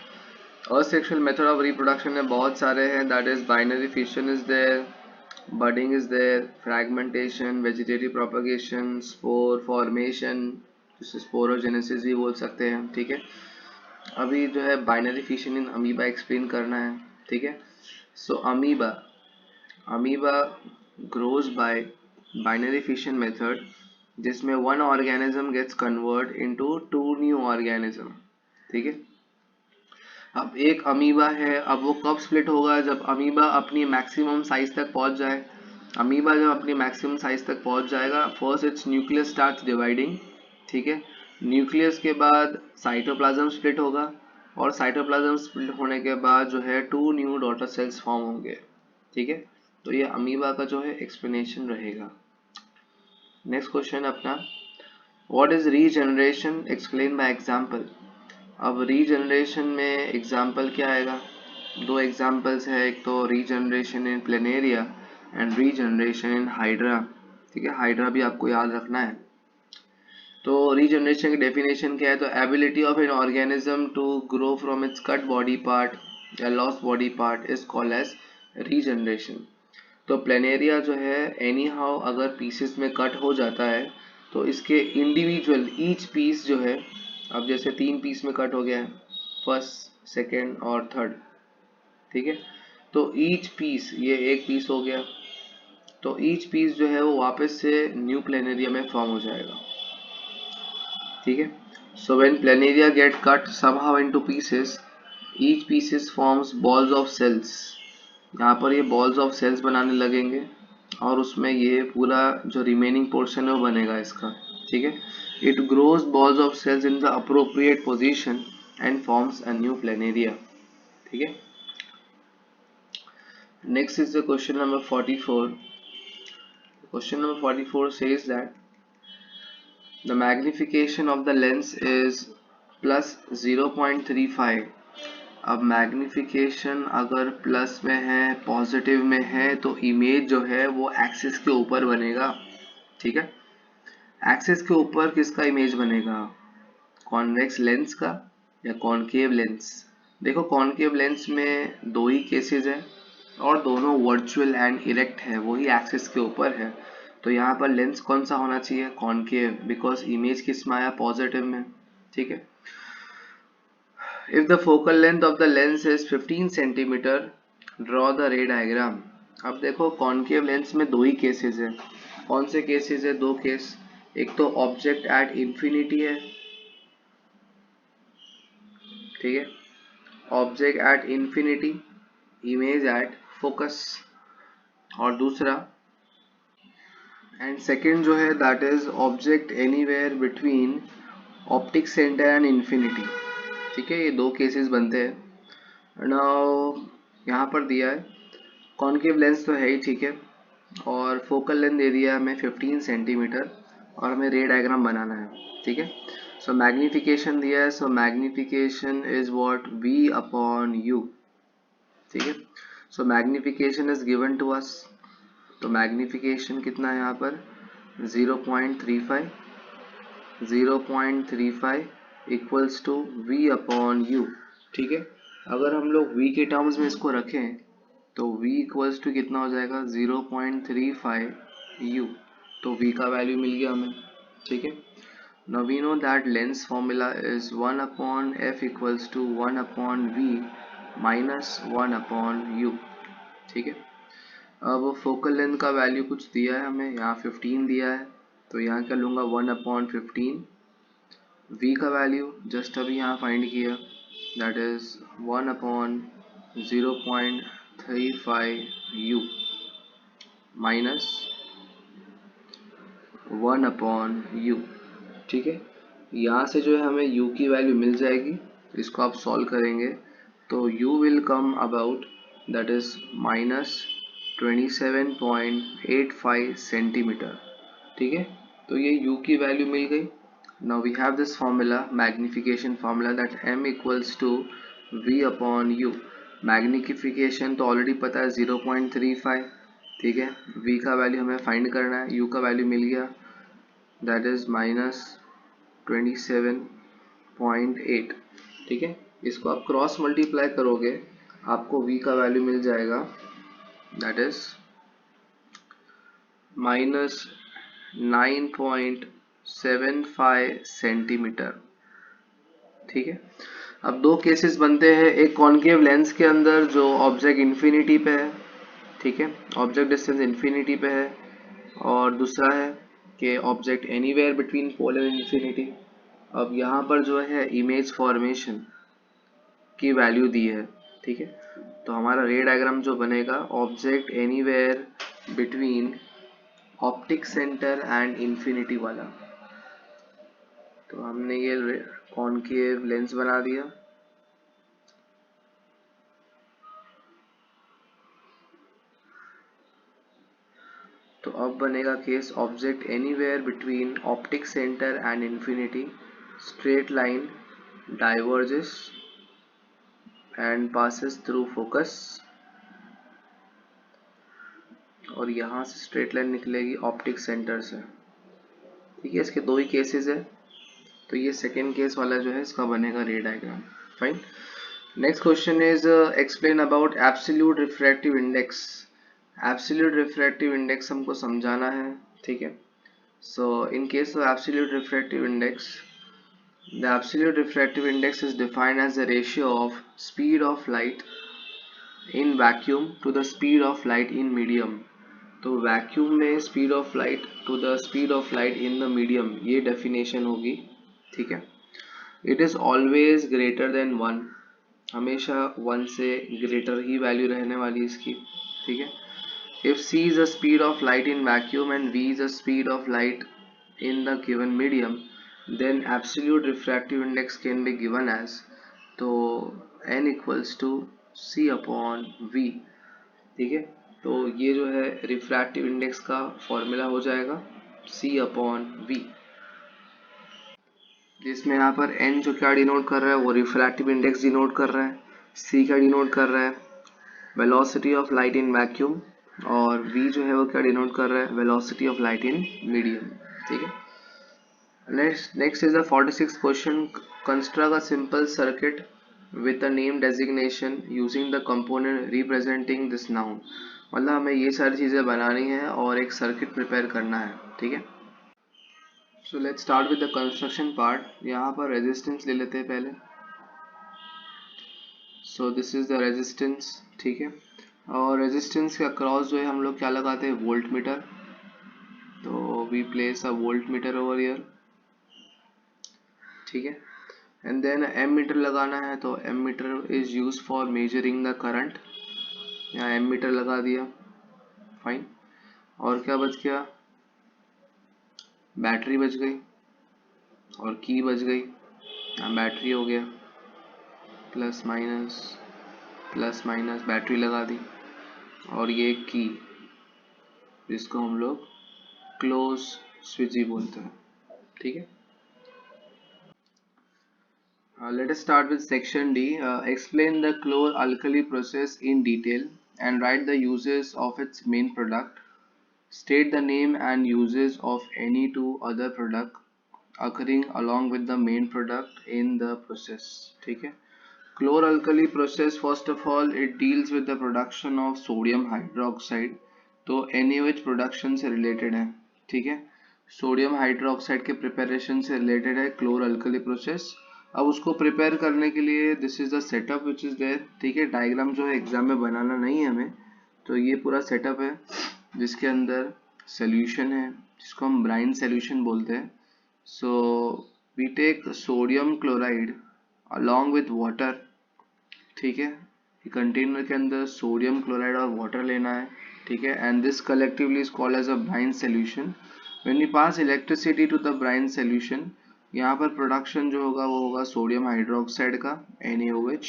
asexual method of reproduction में बहुत सारे हैं, that is binary fission is there, budding is there, fragmentation, vegetative propagation, spore formation, जिसे sporogenesis भी बोल सकते हैं, ठीक है। अभी जो है binary fission in amoeba explain करना है, ठीक है। So amoeba grows by binary fission method, जिसमें one organism gets convert into two new organism, ठीक है। अब एक अमीबा है, अब वो कब स्प्लिट होगा, जब अमीबा अपनी मैक्सिमम साइज तक पहुंच जाए। अमीबा जब अपनी मैक्सिमम साइज तक पहुंच जाएगा, first it's nucleus starts dividing, ठीक है। न्यूक्लियस के बाद साइटोप्लाज्म स्प्लिट होगा, और साइटोप्लाज्म स्प्लिट होने के बाद जो है two new daughter cells form होंगे, ठीक है। तो ये अमीबा का जो है एक्सप्लेनेशन रहेगा। नेक्स्ट क्वेश्चन अपना, what is regeneration, explain by example. अब रीजनरेशन में एग्जाम्पल क्या आएगा, दो एग्जाम्पल्स है, एक तो regeneration in planaria and regeneration in hydra, ठीक है। हाइड्रा भी आपको याद रखना है। तो रीजनरेशन की डेफिनेशन क्या है, तो ability of an organism to grow from its cut body part या lost body part is called as regeneration. तो प्लेनेरिया जो है एनी हाउ अगर पीसेस में कट हो जाता है, तो इसके इंडिविजुअल ईच पीस जो है, अब जैसे 3 पीस में कट हो गया है, फर्स्ट, सेकेंड और थर्ड, ठीक है। तो ईच पीस, ये एक पीस हो गया, तो ईच पीस जो है वो वापस से न्यू प्लेनेरिया में फॉर्म हो जाएगा, ठीक है। So when planaria get cut somehow into pieces, each pieces forms balls of cells. यहाँ पर ये बॉल्स ऑफ सेल्स बनाने लगेंगे, और उसमें ये पूरा जो रिमेनिंग पोर्शन है वो बनेगा इसका, ठीक है। It grows balls of cells in the appropriate position and forms a new planaria, ठीक है। Next is the question number 44. Question number 44 says that the magnification of the lens is plus 0.35. अब magnification अगर plus में है, positive में है, तो image जो है वो एक्सिस के ऊपर बनेगा, ठीक है। एक्सिस के ऊपर किसका इमेज बनेगा, कॉन्वेक्स लेंस का या कॉनकेव लेंस। देखो कॉनकेव लेंस में दो ही केसेस है, और दोनों वर्चुअल एंड इरेक्ट है, वही एक्सिस के ऊपर है। तो यहाँ पर लेंस कौन सा होना चाहिए, कॉनकेव, बिकॉज इमेज किस में आया, पॉजिटिव में, ठीक है। If the focal length of the lens is 15 centimeter, draw the ray diagram. अब देखो कॉनकेव लेंस में दो ही केसेस है, कौन से केसेस है, दो केस, एक तो ऑब्जेक्ट एट इंफिनिटी है, ठीक है, object at infinity, image at focus, और दूसरा एंड सेकेंड जो है that is object anywhere between optic centre and infinity, ठीक है। ये दो केसेस बनते हैं। नाउ यहाँ पर दिया है कॉनकेव लेंस तो है ही, ठीक है, और फोकल लेंथ दे दिया है हमें 15 सेंटीमीटर, और हमें रे डायग्राम बनाना है, ठीक है। सो मैग्निफिकेशन दिया है, so magnification is what v upon u, ठीक है। So magnification is given to us, तो मैग्निफिकेशन कितना है यहाँ पर 0.35, 0.35 equals to v upon u, ठीक है। अगर हम लोग v के टर्म्स में इसको रखें, तो v इक्वल्स टू कितना हो जाएगा 0.35 u, तो v का वैल्यू मिल गया हमें, ठीक है। Now we know that lens formula is 1 upon f equals to 1 upon v minus 1 upon u, ठीक है। अब फोकल लेंथ का वैल्यू कुछ दिया है हमें, यहाँ 15 दिया है, तो यहाँ क्या लूँगा 1 अपॉन 15, v का वैल्यू जस्ट अभी यहाँ फाइंड किया, that is 1 upon 0.35 u minus 1 upon u, ठीक है। यहाँ से जो है हमें u की वैल्यू मिल जाएगी, इसको आप सॉल्व करेंगे तो u will come about that is minus 27.85 centimetre, ठीक है। तो ये u की वैल्यू मिल गई। Now we have this formula, magnification formula, that m equals to v upon u। Magnification तो ऑलरेडी पता है 0.35, ठीक है। v का वैल्यू हमें फाइंड करना है, u का वैल्यू मिल गया, दैट इज माइनस 27.8, ठीक है। इसको आप क्रॉस मल्टीप्लाई करोगे, आपको v का वैल्यू मिल जाएगा, दैट इज -9.75 सेंटीमीटर। ठीक है। अब दो केसेस बनते हैं, एक कॉनकेव लेंस के अंदर जो ऑब्जेक्ट इन्फिनिटी पे है, ठीक है, ऑब्जेक्ट डिस्टेंस इन्फिनिटी पे है, और दूसरा है कि object anywhere between pole and infinity. अब यहाँ पर जो है इमेज फॉर्मेशन की वैल्यू दी है, ठीक है। तो हमारा रे डायग्राम जो बनेगा, object anywhere between optic centre and infinity वाला। तो हमने ये कॉनकेव लेंस बना दिया। तो अब बनेगा case object anywhere between optic centre and infinity, straight line diverges and passes through focus, और यहाँ से स्ट्रेट लाइन निकलेगी ऑप्टिक सेंटर से। ठीक है, इसके दो ही केसेस है, तो ये सेकेंड केस वाला जो है इसका बनेगा ray diagram. Fine. Next question is explain about absolute refractive index. Absolute refractive index हमको समझाना है, ठीक है। So in case of absolute refractive index, the absolute refractive index is defined as the ratio of speed of light in vacuum to the speed of light in medium। तो vacuum में speed of light to the speed of light in the medium, ये definition होगी, ठीक है। It is always greater than one, हमेशा one से greater ही value रहने वाली इसकी, ठीक है। इफ c is the speed of light in vacuum and v is the speed of light in the given medium, then absolute refractive index can be given as, तो n equals to c upon v, ठीक है। तो ये जो है refractive index का formula हो जाएगा c अपॉन v, जिसमें यहाँ पर n जो क्या डिनोट कर रहा है वो रिफ्रैक्टिव इंडेक्स डिनोट कर रहा है, c क्या डिनोट कर रहा है velocity of light in vacuum, और v जो है वो क्या डिनोट कर रहा है velocity of light in medium, ठीक है। Next is the 46th question. Construct a simple circuit with a name designation using the component representing this noun। मतलब हमें ये सारी चीज़ें बनानी है और एक सर्किट प्रिपेयर करना है, ठीक है। So let's start with the construction part. यहाँ पर रेजिस्टेंस ले लेते हैं पहले। So this is the resistance, ठीक है। और रेजिस्टेंस के अक्रॉस जो है हम लोग क्या लगाते हैं वोल्ट मीटर, तो we place a voltmeter over here, ठीक है। एंड देन एम मीटर लगाना है, तो ammeter is use for measuring the current, यहाँ एम मीटर लगा दिया। फाइन। और क्या बच गया, बैटरी बच गई और की बच गई। यहाँ बैटरी हो गया, प्लस माइनस बैटरी लगा दी, और ये की जिसको हम लोग क्लोज स्विच ही बोलते हैं, ठीक है। Let us start with section D. Explain the chlor-alkali process in detail and write the uses of its main product. State the name and uses of any two other product occurring along with the main product in the process. ठीक है। Chlor-alkali process, first of all, it deals with the production of sodium hydroxide. तो NaOH production से related है, ठीक है। Sodium hydroxide के preparation से related है क्लोर अल्कली प्रोसेस। अब उसको प्रिपेयर करने के लिए this is the setup which is there, ठीक है। डायग्राम जो है एग्जाम में बनाना नहीं है हमें, तो ये पूरा सेटअप है जिसके अंदर सोल्यूशन है जिसको हम ब्राइन सोल्यूशन बोलते हैं। So we take sodium chloride along with water, ठीक है। कंटेनर के अंदर सोडियम क्लोराइड और वाटर लेना है, ठीक है। And this collectively is called as a brine solution. When we pass electricity to the brine solution, यहाँ पर प्रोडक्शन जो होगा वो होगा सोडियम हाइड्रोक्साइड का NaOH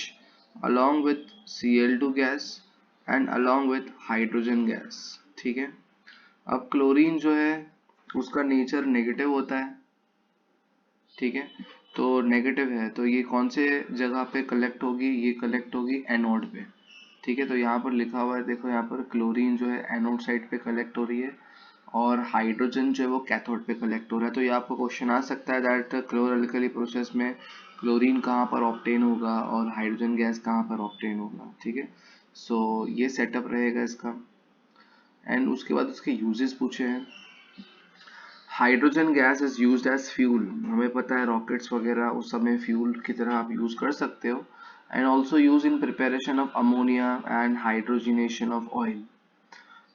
along with Cl2 gas and along with hydrogen gas, ठीक है। अब क्लोरीन जो है उसका नेचर नेगेटिव होता है, ठीक है। तो नेगेटिव है तो ये कौन से जगह पे कलेक्ट होगी, ये कलेक्ट होगी एनोड पे, ठीक है। तो यहाँ पर लिखा हुआ है, देखो यहाँ पर क्लोरीन जो है एनोड साइड पे कलेक्ट हो रही है और हाइड्रोजन जो है वो कैथोड पे कलेक्ट हो रहा है। तो ये आपको क्वेश्चन आ सकता है दैट क्लोर अल्कली प्रोसेस में क्लोरीन कहाँ पर ऑब्टेन होगा और हाइड्रोजन गैस कहाँ पर ऑब्टेन होगा, ठीक है। सो ये सेटअप रहेगा इसका। एंड उसके बाद उसके यूजेस पूछे हैं। Hydrogen gas is used as fuel, हमें पता है रॉकेट्स वगैरह उस समय फ्यूल की तरह आप यूज कर सकते हो, and also use in preparation of ammonia and hydrogenation of oil.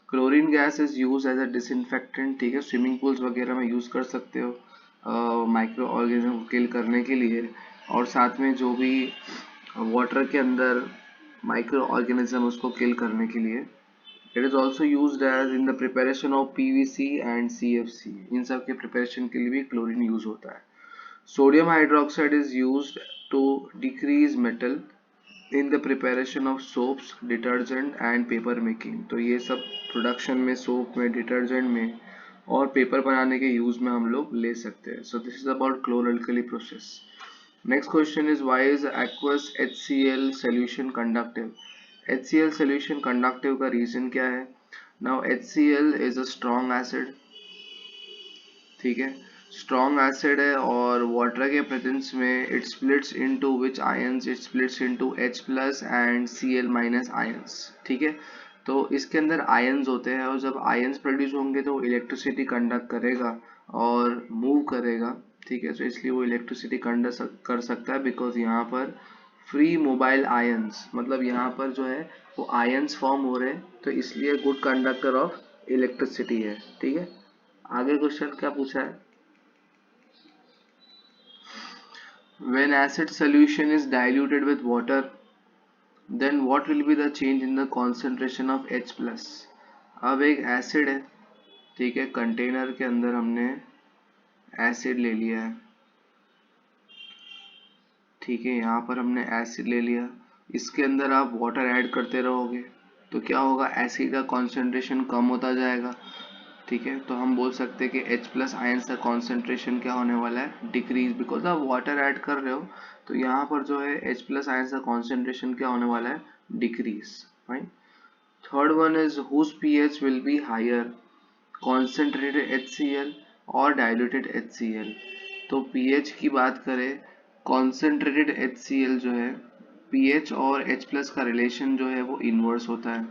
Chlorine gas is use as a disinfectant, ठीक है, स्विमिंग पूल्स वगैरह में यूज कर सकते हो माइक्रो ऑर्गेनिज्म को किल करने के लिए, और साथ में जो भी वाटर के अंदर माइक्रो ऑर्गेनिज्म उसको किल करने के लिए। It is also used as in the preparation of PVC and CFC, इन सब के प्रिपरेशन के लिए भी क्लोरीन यूज होता है। Sodium hydroxide is used to degrease metal in the preparation of soaps, detergent and paper making. तो ये सब प्रोडक्शन में, सोप में, डिटर्जेंट में और पेपर बनाने के यूज में हम लोग ले सकते हैं। So this is about क्लोर alkali process. Next question is why is aqueous HCl solution conductive? HCl solution conductive का रीजन क्या है? Now HCl is a strong acid, ठीक है, स्ट्रॉन्ग एसिड है और वाटर के प्रेजेंस में it splits into which ions, it splits into H plus and Cl minus ions, ठीक है। तो इसके अंदर आयंस होते हैं और जब आयंस प्रोड्यूस होंगे तो इलेक्ट्रिसिटी कंडक्ट करेगा और मूव करेगा, ठीक है। तो इसलिए वो इलेक्ट्रिसिटी कंडक्ट कर सकता है बिकॉज यहाँ पर फ्री मोबाइल आयंस, मतलब यहाँ पर जो है वो आयंस फॉर्म हो रहे हैं, तो इसलिए गुड कंडक्टर ऑफ इलेक्ट्रिसिटी है, ठीक है। आगे क्वेश्चन क्या पूछा है? When acid solution is diluted with water, then what will be the change in the concentration of H plus? अब एक एसिड है, ठीक है, कंटेनर के अंदर हमने एसिड ले लिया है, ठीक है, यहाँ पर हमने एसिड ले लिया, इसके अंदर आप वाटर ऐड करते रहोगे तो क्या होगा, एसिड का कॉन्सेंट्रेशन कम होता जाएगा, ठीक है। तो हम बोल सकते हैं कि H प्लस आयंस का कॉन्सेंट्रेशन क्या होने वाला है, डिक्रीज, बिकॉज आप वाटर ऐड कर रहे हो तो यहाँ पर जो है H प्लस आयंस का कॉन्सेंट्रेशन क्या होने वाला है, decrease, fine. Third one is whose pH will be higher, concentrated HCl और डाइल्यूटेड HCl। तो pH की बात करें, कॉन्सेंट्रेटेड HCl जो है pH और H प्लस का रिलेशन जो है वो इनवर्स होता है,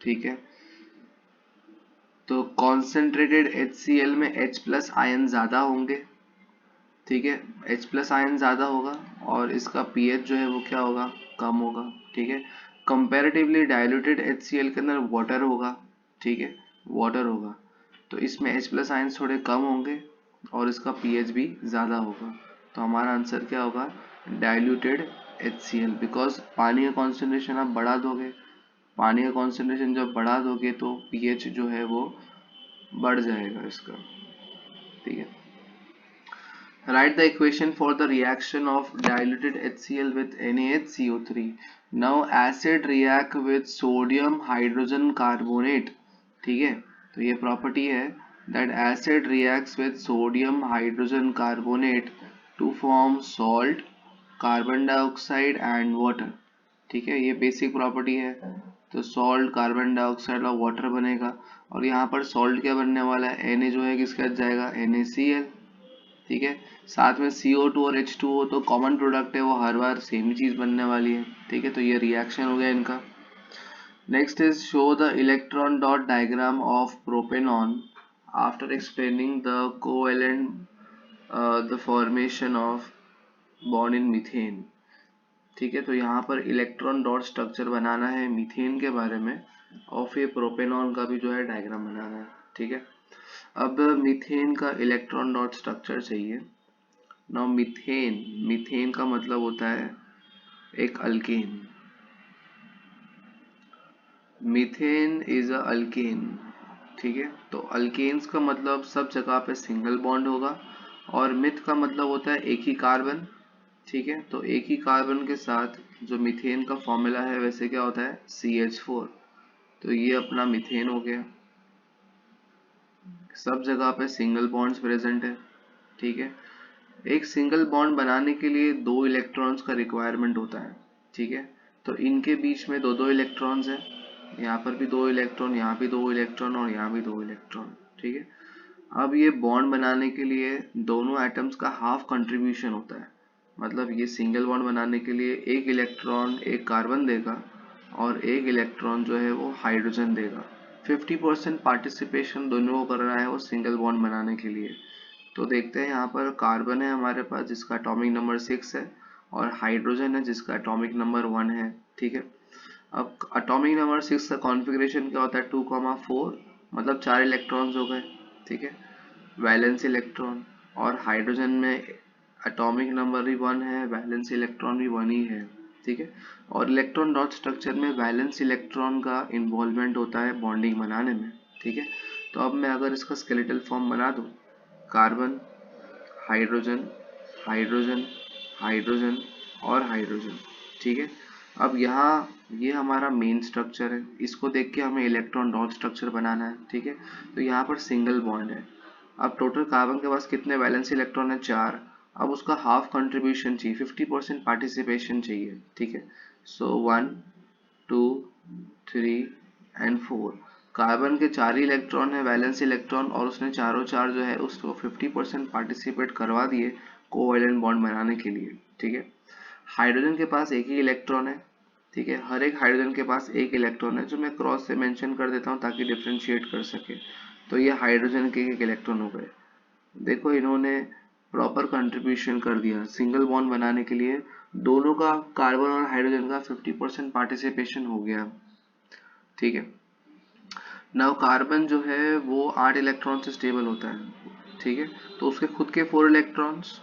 ठीक है। तो कॉन्सेंट्रेटेड HCl में H प्लस आयन ज़्यादा होंगे, ठीक है, H प्लस आयन ज़्यादा होगा और इसका pH जो है वो क्या होगा, कम होगा, ठीक है। कंपैरेटिवली डाइल्यूटेड HCl के अंदर वाटर होगा, ठीक है, वाटर होगा, तो इसमें H प्लस आयन थोड़े कम होंगे और इसका pH भी ज़्यादा होगा। तो हमारा आंसर क्या होगा, डाइल्यूटेड HCl, बिकॉज पानी का कॉन्सेंट्रेशन आप बढ़ा दोगे, पानी का कॉन्सेंट्रेशन जब बढ़ा दोगे तो pH जो है वो बढ़ जाएगा इसका, ठीक है। Write the equation for the reaction of diluted HCl with NaHCO3. Now acid react with sodium hydrogen carbonate, ठीक है। तो ये प्रॉपर्टी है that acid reacts with sodium hydrogen carbonate to form salt, carbon dioxide and water, ठीक है, ये basic property है। तो सॉल्ट, कार्बन डाइऑक्साइड और वाटर बनेगा और यहाँ पर सॉल्ट क्या बनने वाला है, Na जो है किसके साथ जाएगा, NaCl, ठीक है। साथ में CO2 और H2O तो कॉमन प्रोडक्ट है, वो हर बार सेम ही चीज बनने वाली है, ठीक है। तो ये रिएक्शन हो गया इनका। Next is show the electron dot diagram of propanone after explaining the covalent the formation of bond in methane, ठीक है। तो यहाँ पर इलेक्ट्रॉन डॉट स्ट्रक्चर बनाना है मीथेन के बारे में और फिर प्रोपेनॉन का भी जो है डायग्राम बनाना है, ठीक है। अब मीथेन का इलेक्ट्रॉन डॉट स्ट्रक्चर चाहिए। नाउ मीथेन, मीथेन का मतलब होता है एक alkane, methane is a alkane, ठीक है। तो अल्केन्स का मतलब सब जगह पे सिंगल बॉन्ड होगा और मिथ का मतलब होता है एक ही कार्बन, ठीक है। तो एक ही कार्बन के साथ जो मीथेन का फॉर्मूला है वैसे क्या होता है, CH4। तो ये अपना मीथेन हो गया, सब जगह पे सिंगल बॉन्ड्स प्रेजेंट है, ठीक है। एक सिंगल बॉन्ड बनाने के लिए 2 इलेक्ट्रॉन्स का रिक्वायरमेंट होता है, ठीक है। तो इनके बीच में 2 इलेक्ट्रॉन्स है, यहाँ पर भी 2 इलेक्ट्रॉन, यहाँ भी 2 इलेक्ट्रॉन और यहाँ भी 2 इलेक्ट्रॉन, ठीक है। अब ये बॉन्ड बनाने के लिए दोनों एटम्स का हाफ कंट्रीब्यूशन होता है, मतलब ये सिंगल बॉन्ड बनाने के लिए एक इलेक्ट्रॉन एक कार्बन देगा और एक इलेक्ट्रॉन जो है वो हाइड्रोजन देगा, 50% पार्टिसिपेशन दोनों को कर रहा है वो सिंगल बॉन्ड बनाने के लिए। तो देखते हैं यहाँ पर कार्बन है हमारे पास जिसका एटॉमिक नंबर 6 है और हाइड्रोजन है जिसका एटॉमिक नंबर 1 है। ठीक है, अब एटॉमिक नंबर 6 का कॉन्फ़िगरेशन क्या होता है 2,4, मतलब 4 इलेक्ट्रॉन्स हो गए। ठीक है, वैलेंस इलेक्ट्रॉन, और हाइड्रोजन में एटॉमिक नंबर भी 1 है, वैलेंस इलेक्ट्रॉन भी 1 ही है। ठीक है, और इलेक्ट्रॉन डॉट स्ट्रक्चर में वैलेंस इलेक्ट्रॉन का इन्वॉल्वमेंट होता है बॉन्डिंग बनाने में। ठीक है, तो अब मैं अगर इसका स्केलेटल फॉर्म बना दूं, कार्बन, हाइड्रोजन, हाइड्रोजन, हाइड्रोजन और हाइड्रोजन। ठीक है, अब यहाँ ये हमारा मेन स्ट्रक्चर है, इसको देख के हमें इलेक्ट्रॉन डॉट स्ट्रक्चर बनाना है। ठीक है, तो यहाँ पर सिंगल बॉन्ड है। अब टोटल कार्बन के पास कितने वैलेंस इलेक्ट्रॉन है 4। अब उसका हाफ कंट्रीब्यूशन चाहिए, 50% पार्टिसिपेशन चाहिए। ठीक है, सो 1 2 3 एंड 4। कार्बन के 4 ही इलेक्ट्रॉन है वैलेंस इलेक्ट्रॉन, और उसने चारों चार जो है उसको 50% पार्टिसिपेट करवा दिए कोवैलेंट बॉन्ड बनाने के लिए। ठीक है, हाइड्रोजन के पास एक ही इलेक्ट्रॉन है। ठीक है, हर एक हाइड्रोजन के पास एक इलेक्ट्रॉन है, जो मैं क्रॉस से मेंशन कर देता हूँ ताकि डिफ्रेंशिएट कर सके। तो ये हाइड्रोजन के एक इलेक्ट्रॉन हो गए। देखो इन्होंने प्रॉपर कंट्रीब्यूशन कर दिया सिंगल बॉन्ड बनाने के लिए। दोनों का, कार्बन और हाइड्रोजन का 50% पार्टिसिपेशन हो गया। ठीक है, नाउ कार्बन जो है वो 8 इलेक्ट्रॉन से स्टेबल होता है। ठीक है, तो उसके खुद के 4 इलेक्ट्रॉन्स,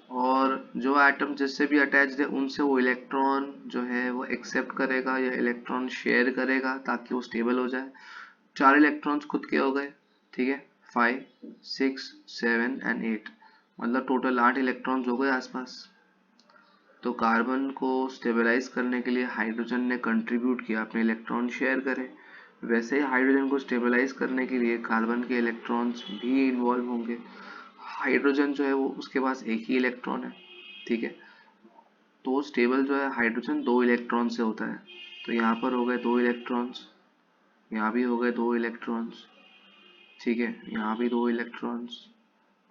और जो एटम जिससे भी अटैच्ड है उनसे वो इलेक्ट्रॉन जो है वो एक्सेप्ट करेगा या इलेक्ट्रॉन शेयर करेगा ताकि वो स्टेबल हो जाए। 4 इलेक्ट्रॉन्स खुद के हो गए। ठीक है, 5 6 7 एंड 8, मतलब टोटल 8 इलेक्ट्रॉन्स हो गए आसपास। तो कार्बन को स्टेबलाइज करने के लिए हाइड्रोजन ने कंट्रीब्यूट किया, अपने इलेक्ट्रॉन शेयर करे। वैसे ही हाइड्रोजन को स्टेबलाइज करने के लिए कार्बन के इलेक्ट्रॉन्स भी इन्वॉल्व होंगे। हाइड्रोजन जो है वो उसके पास एक ही इलेक्ट्रॉन है। ठीक है, तो स्टेबल जो है हाइड्रोजन 2 इलेक्ट्रॉन से होता है। तो यहाँ पर हो गए 2 इलेक्ट्रॉन्स, यहाँ भी हो गए 2 इलेक्ट्रॉन्स। ठीक है, यहाँ भी 2 इलेक्ट्रॉन्स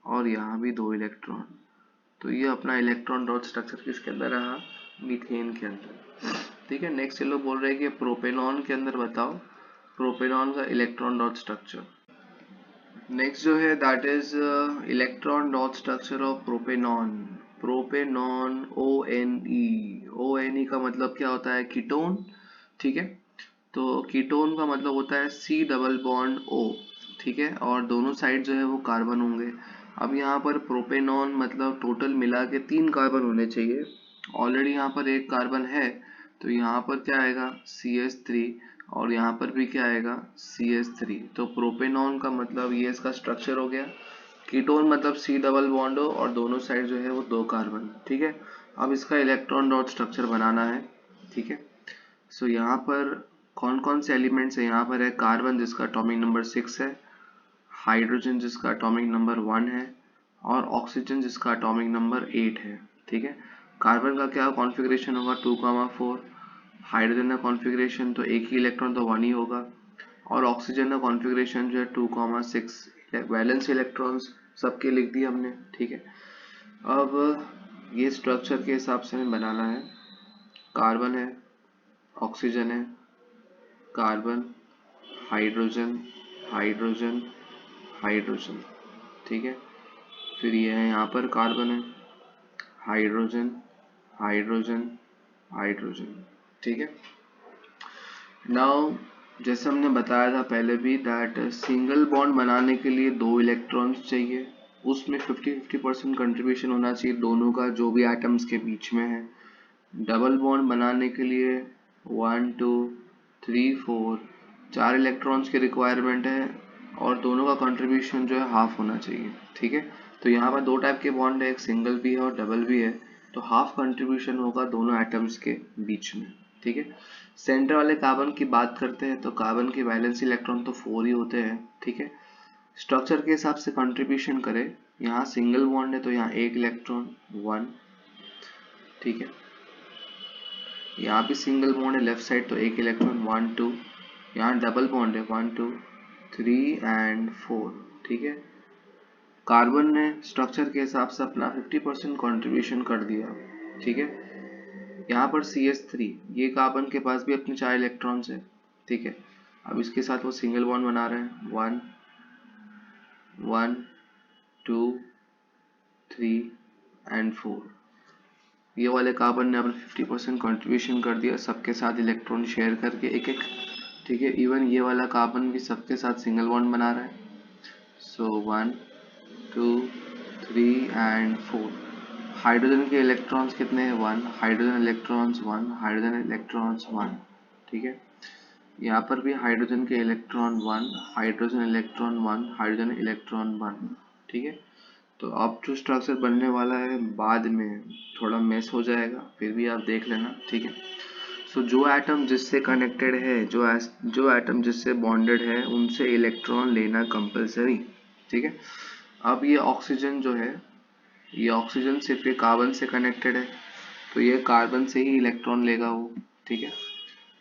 और यहाँ भी 2 इलेक्ट्रॉन। तो ये अपना इलेक्ट्रॉन डॉट स्ट्रक्चर किसके अंदर रहा, मीथेन के अंदर। ठीक है, नेक्स्ट ये लोग बोल रहे हैं कि प्रोपेनॉन के अंदर बताओ प्रोपेनॉन का इलेक्ट्रॉन डॉट स्ट्रक्चर। नेक्स्ट जो है that is electron dot structure of propanone. Propanone, O N E का मतलब क्या होता है, कीटोन। ठीक है, तो कीटोन का मतलब होता है सी डबल बॉन्ड ओ। ठीक है, और दोनों साइड जो है वो कार्बन होंगे। अब यहाँ पर प्रोपेनॉन मतलब टोटल मिला के 3 कार्बन होने चाहिए। ऑलरेडी यहाँ पर एक कार्बन है, तो यहाँ पर क्या आएगा CH3, और यहाँ पर भी क्या आएगा CH3। तो प्रोपेनॉन का मतलब ये इसका स्ट्रक्चर हो गया। कीटोन मतलब सी डबल बॉन्ड हो और दोनों साइड जो है वो 2 कार्बन। ठीक है, अब इसका इलेक्ट्रॉन डॉट स्ट्रक्चर बनाना है। ठीक है, सो यहाँ पर कौन कौन से एलिमेंट्स है, यहाँ पर है कार्बन जिसका एटॉमिक नंबर 6 है, हाइड्रोजन जिसका एटॉमिक नंबर 1 है, और ऑक्सीजन जिसका एटॉमिक नंबर 8 है। ठीक है, कार्बन का क्या कॉन्फ़िगरेशन होगा 2,4, हाइड्रोजन का कॉन्फ़िगरेशन तो एक ही इलेक्ट्रॉन तो 1 ही होगा, और ऑक्सीजन का कॉन्फ़िगरेशन जो है 2,6। वैलेंस इलेक्ट्रॉन्स सबके लिख दिए हमने। ठीक है, अब ये स्ट्रक्चर के हिसाब से हमें बनाना है। कार्बन है, ऑक्सीजन है, कार्बन, हाइड्रोजन, हाइड्रोजन, हाइड्रोजन। ठीक है, फिर ये है यहाँ पर कार्बन है, हाइड्रोजन, हाइड्रोजन, हाइड्रोजन। ठीक है, नाउ जैसे हमने बताया था पहले भी दैट सिंगल बॉन्ड बनाने के लिए 2 इलेक्ट्रॉन्स चाहिए, उसमें 50-50% कंट्रीब्यूशन होना चाहिए दोनों का जो भी एटम्स के बीच में है। डबल बॉन्ड बनाने के लिए 1 2 3 4 4 इलेक्ट्रॉन्स की रिक्वायरमेंट है, और दोनों का कंट्रीब्यूशन जो है हाफ होना चाहिए। ठीक है, तो यहाँ पर 2 टाइप के बॉन्ड है, एक सिंगल भी है और डबल भी है, तो हाफ कंट्रीब्यूशन होगा दोनों एटम्स के बीच में। ठीक है, सेंटर वाले कार्बन की बात करते हैं तो कार्बन के वैलेंस इलेक्ट्रॉन तो 4 ही होते हैं। ठीक है, स्ट्रक्चर के हिसाब से कंट्रीब्यूशन करें, यहाँ सिंगल बॉन्ड है तो यहाँ एक इलेक्ट्रॉन 1। ठीक है, यहाँ भी सिंगल बॉन्ड है लेफ्ट साइड तो एक इलेक्ट्रॉन 1 2। यहाँ डबल बॉन्ड है 1 2 3 एंड 4। ठीक है, कार्बन ने स्ट्रक्चर के हिसाब से अपना 50% कंट्रीब्यूशन कर दिया। ठीक है, यहाँ पर CH3, ये कार्बन के पास भी अपने 4 इलेक्ट्रॉन्स है। ठीक है, अब इसके साथ वो सिंगल बॉन्ड बना रहे हैं, 1 1 2 3 एंड 4। ये वाले कार्बन ने अपना 50% कॉन्ट्रीब्यूशन कर दिया सबके साथ इलेक्ट्रॉन शेयर करके एक एक, ठीक है। इवन ये वाला कार्बन भी सबके साथ सिंगल बॉन्ड बना रहा है। सो 1 2 3 एंड 4। हाइड्रोजन के इलेक्ट्रॉन्स कितने हैं, 1, हाइड्रोजन इलेक्ट्रॉन्स 1, हाइड्रोजन इलेक्ट्रॉन्स 1, ठीक है। यहाँ पर भी हाइड्रोजन के electron 1, hydrogen electron 1, hydrogen electron 1, ठीक है। तो अब जो स्ट्रक्चर बनने वाला है बाद में थोड़ा मेस हो जाएगा, फिर भी आप देख लेना, ठीक है। सो जो एटम जिससे कनेक्टेड है, जो एटम जिससे बॉन्डेड है, उनसे इलेक्ट्रॉन लेना कंपलसरी, ठीक है। अब ये ऑक्सीजन जो है, ये ऑक्सीजन सिर्फ ये कार्बन से कनेक्टेड है, तो ये कार्बन से ही इलेक्ट्रॉन लेगा वो, ठीक है।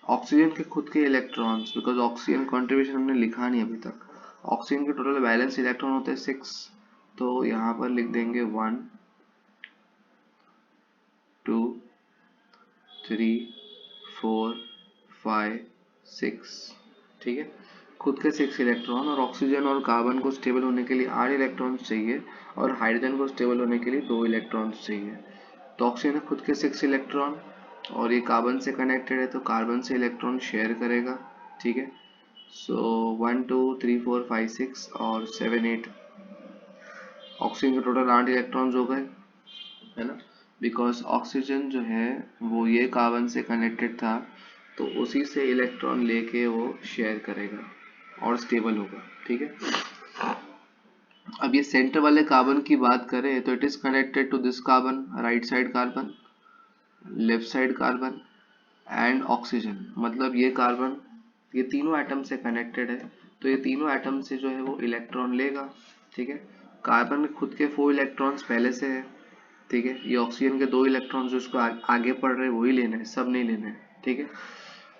ऑक्सीजन के खुद के इलेक्ट्रॉन्स, बिकॉज ऑक्सीजन कॉन्ट्रीब्यूशन हमने लिखा नहीं अभी तक। ऑक्सीजन के टोटल बैलेंस इलेक्ट्रॉन होते हैं 6, तो यहाँ पर लिख देंगे 1 2 3 4 5 6, ठीक है। खुद के 6 इलेक्ट्रॉन, और ऑक्सीजन और कार्बन को स्टेबल होने के लिए 8 इलेक्ट्रॉन्स चाहिए, और हाइड्रोजन को स्टेबल होने के लिए 2 इलेक्ट्रॉन्स चाहिए। तो ऑक्सीजन खुद के 6 इलेक्ट्रॉन, और ये कार्बन से कनेक्टेड है तो कार्बन से इलेक्ट्रॉन शेयर करेगा, ठीक है। सो 1 2 3 4 5 6 और 7 8, ऑक्सीजन के टोटल 8 इलेक्ट्रॉन्स हो गए, है ना। बिकॉज ऑक्सीजन जो है वो ये कार्बन से कनेक्टेड था, तो उसी से इलेक्ट्रॉन लेके वो शेयर करेगा और स्टेबल होगा, ठीक है। अब ये सेंटर वाले कार्बन की बात करें तो it is connected to this carbon, right side carbon, left side carbon and oxygen. मतलब ये कार्बन, ये तीनों एटम से कनेक्टेड है, तो ये तीनों एटम से जो है वो इलेक्ट्रॉन लेगा, ठीक है। कार्बन में खुद के 4 इलेक्ट्रॉन्स पहले से है, ठीक है। ये ऑक्सीजन के 2 इलेक्ट्रॉन्स जो उसको आगे पड़ रहे हैं वही लेने हैं, सब नहीं लेने हैं, ठीक है।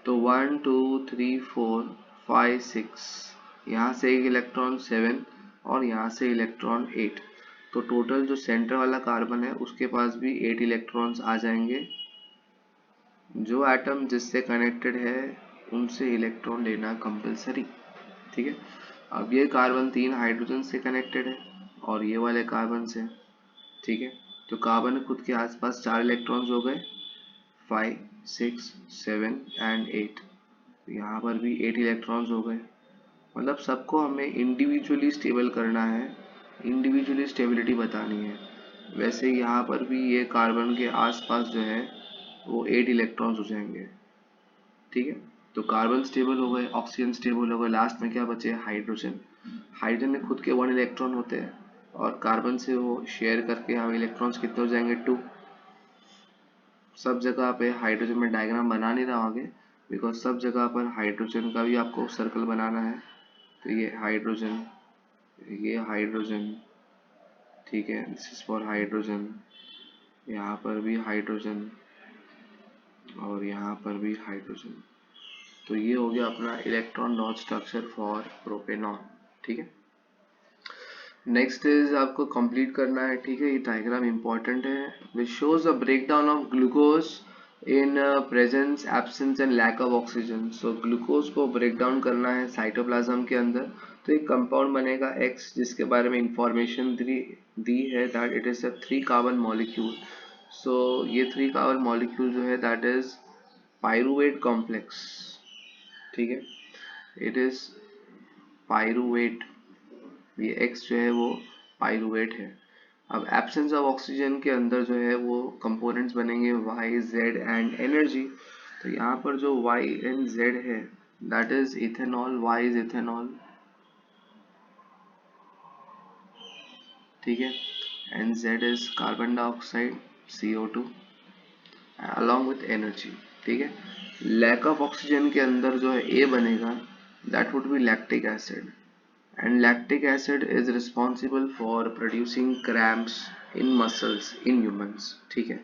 तो 1 2 3 4 5 6, यहाँ से एक इलेक्ट्रॉन 7, और यहाँ से इलेक्ट्रॉन 8, तो टोटल जो सेंटर वाला कार्बन है उसके पास भी 8 इलेक्ट्रॉन्स आ जाएंगे। जो एटम जिससे कनेक्टेड है उनसे इलेक्ट्रॉन लेना कंपलसरी, ठीक है। अब ये कार्बन 3 हाइड्रोजन से कनेक्टेड है, और ये वाले कार्बन से, ठीक है। तो कार्बन खुद के आसपास 4 इलेक्ट्रॉन्स हो गए, 5 6 7 एंड 8, यहाँ पर भी 8 इलेक्ट्रॉन्स हो गए। मतलब सबको हमें इंडिविजुअली स्टेबल करना है, इंडिविजुअली स्टेबिलिटी बतानी है। वैसे यहाँ पर भी ये कार्बन के आसपास जो है वो 8 इलेक्ट्रॉन्स हो जाएंगे, ठीक है। तो कार्बन स्टेबल हो गए, ऑक्सीजन स्टेबल हो गए, लास्ट में क्या बचे, हाइड्रोजन। हाइड्रोजन में खुद के 1 इलेक्ट्रॉन होते हैं, और कार्बन से वो शेयर करके हमें इलेक्ट्रॉन्स कितने हो जाएंगे, 2। सब जगह पे हाइड्रोजन में डायग्राम बना नहीं रहा आगे, बिकॉज सब जगह पर हाइड्रोजन का भी आपको सर्कल बनाना है। तो ये हाइड्रोजन, ये हाइड्रोजन, ठीक है, दिस इज फॉर हाइड्रोजन, यहाँ पर भी हाइड्रोजन, और यहाँ पर भी हाइड्रोजन। तो ये हो गया अपना electron dot structure for propanone, ठीक है। नेक्स्ट इज आपको कंप्लीट करना है, ठीक है। ये डायग्राम इंपॉर्टेंट है, which shows a breakdown of glucose in presence, absence and lack of oxygen. So glucose को ब्रेक डाउन करना है साइटोप्लाज्म के अंदर, तो एक कंपाउंड बनेगा X, जिसके बारे में इंफॉर्मेशन दी है that it is a 3 carbon molecule. So ये 3 कार्बन मॉलिक्यूल जो है दैट इज पायरुवेट कॉम्प्लेक्स, ठीक है। इट इज पायरुवेट, ये X जो है वो पायरुवेट है। अब एब्सेंस ऑफ ऑक्सीजन के अंदर जो है वो कंपोनेंट्स बनेंगे Y Z एंड एनर्जी। तो यहाँ पर जो Y एंड Z है that is ethanol, Y is ethanol, ठीक है, and Z is carbon dioxide CO2 along with energy, ठीक है। लैक ऑफ ऑक्सीजन के अंदर जो है A बनेगा, that would be lactic acid, and lactic acid is responsible for producing cramps in muscles in humans, ठीक है।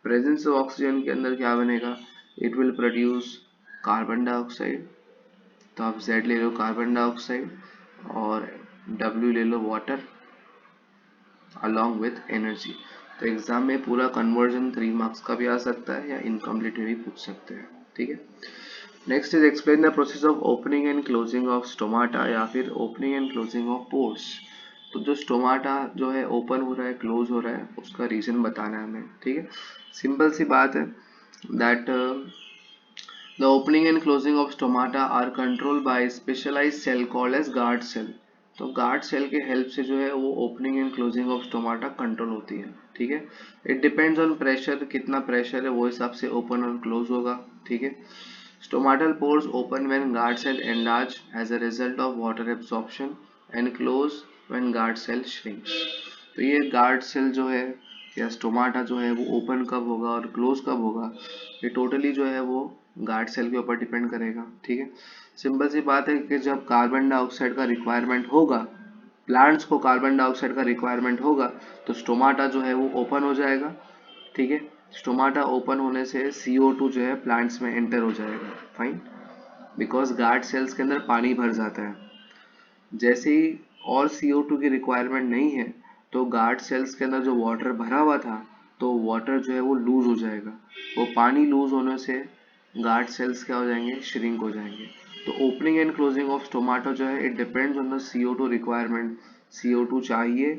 प्रेजेंस ऑफ ऑक्सीजन के अंदर क्या बनेगा, it will produce carbon dioxide, तो आप Z ले लो कार्बन डाइऑक्साइड, और W ले लो वाटर अलॉन्ग विथ एनर्जी। तो एग्जाम में पूरा कन्वर्जन 3 मार्क्स का भी आ सकता है, या इनकम्प्लीट में भी पूछ सकते हैं, ठीक है। Next is explain the process of opening and closing of stomata या फिर opening and closing of pores. तो जो स्टोमाटा जो है ओपन हो रहा है क्लोज हो रहा है उसका रीजन बताना है हमें, ठीक है। सिंपल सी बात है that the opening and closing of stomata are control by specialised cell called as guard cell. तो गार्ड सेल के हेल्प से जो है वो opening and closing of stomata control होती है, ठीक है। इट डिपेंड्स ऑन प्रेशर, कितना प्रेशर है वो हिसाब से ओपन और क्लोज होगा, ठीक है। Stomatal pores open when guard cell enlarge as a result of water absorption and close when guard cell shrinks। तो ये guard cell जो है या स्टोमाटा जो है वो ओपन कब होगा और क्लोज कब होगा, ये टोटली जो है वो गार्ड सेल के ऊपर डिपेंड करेगा, ठीक है। सिंपल सी बात है कि जब कार्बन डाइऑक्साइड का रिक्वायरमेंट होगा, प्लांट्स को कार्बन डाइऑक्साइड का रिक्वायरमेंट होगा, तो स्टोमाटा जो है वो ओपन हो जाएगा, ठीक है। स्टोमाटा ओपन होने से CO2 जो है प्लांट्स में एंटर हो जाएगा, फाइन, बिकॉज गार्ड सेल्स के अंदर पानी भर जाता है। जैसे ही और CO2 की रिक्वायरमेंट नहीं है तो गार्ड सेल्स के अंदर जो वाटर भरा हुआ था तो वाटर जो है वो लूज हो जाएगा। वो पानी लूज होने से गार्ड सेल्स क्या हो जाएंगे, श्रिंक हो जाएंगे। तो opening and closing of stomata जो है it depends on the CO2 requirement. CO2 चाहिए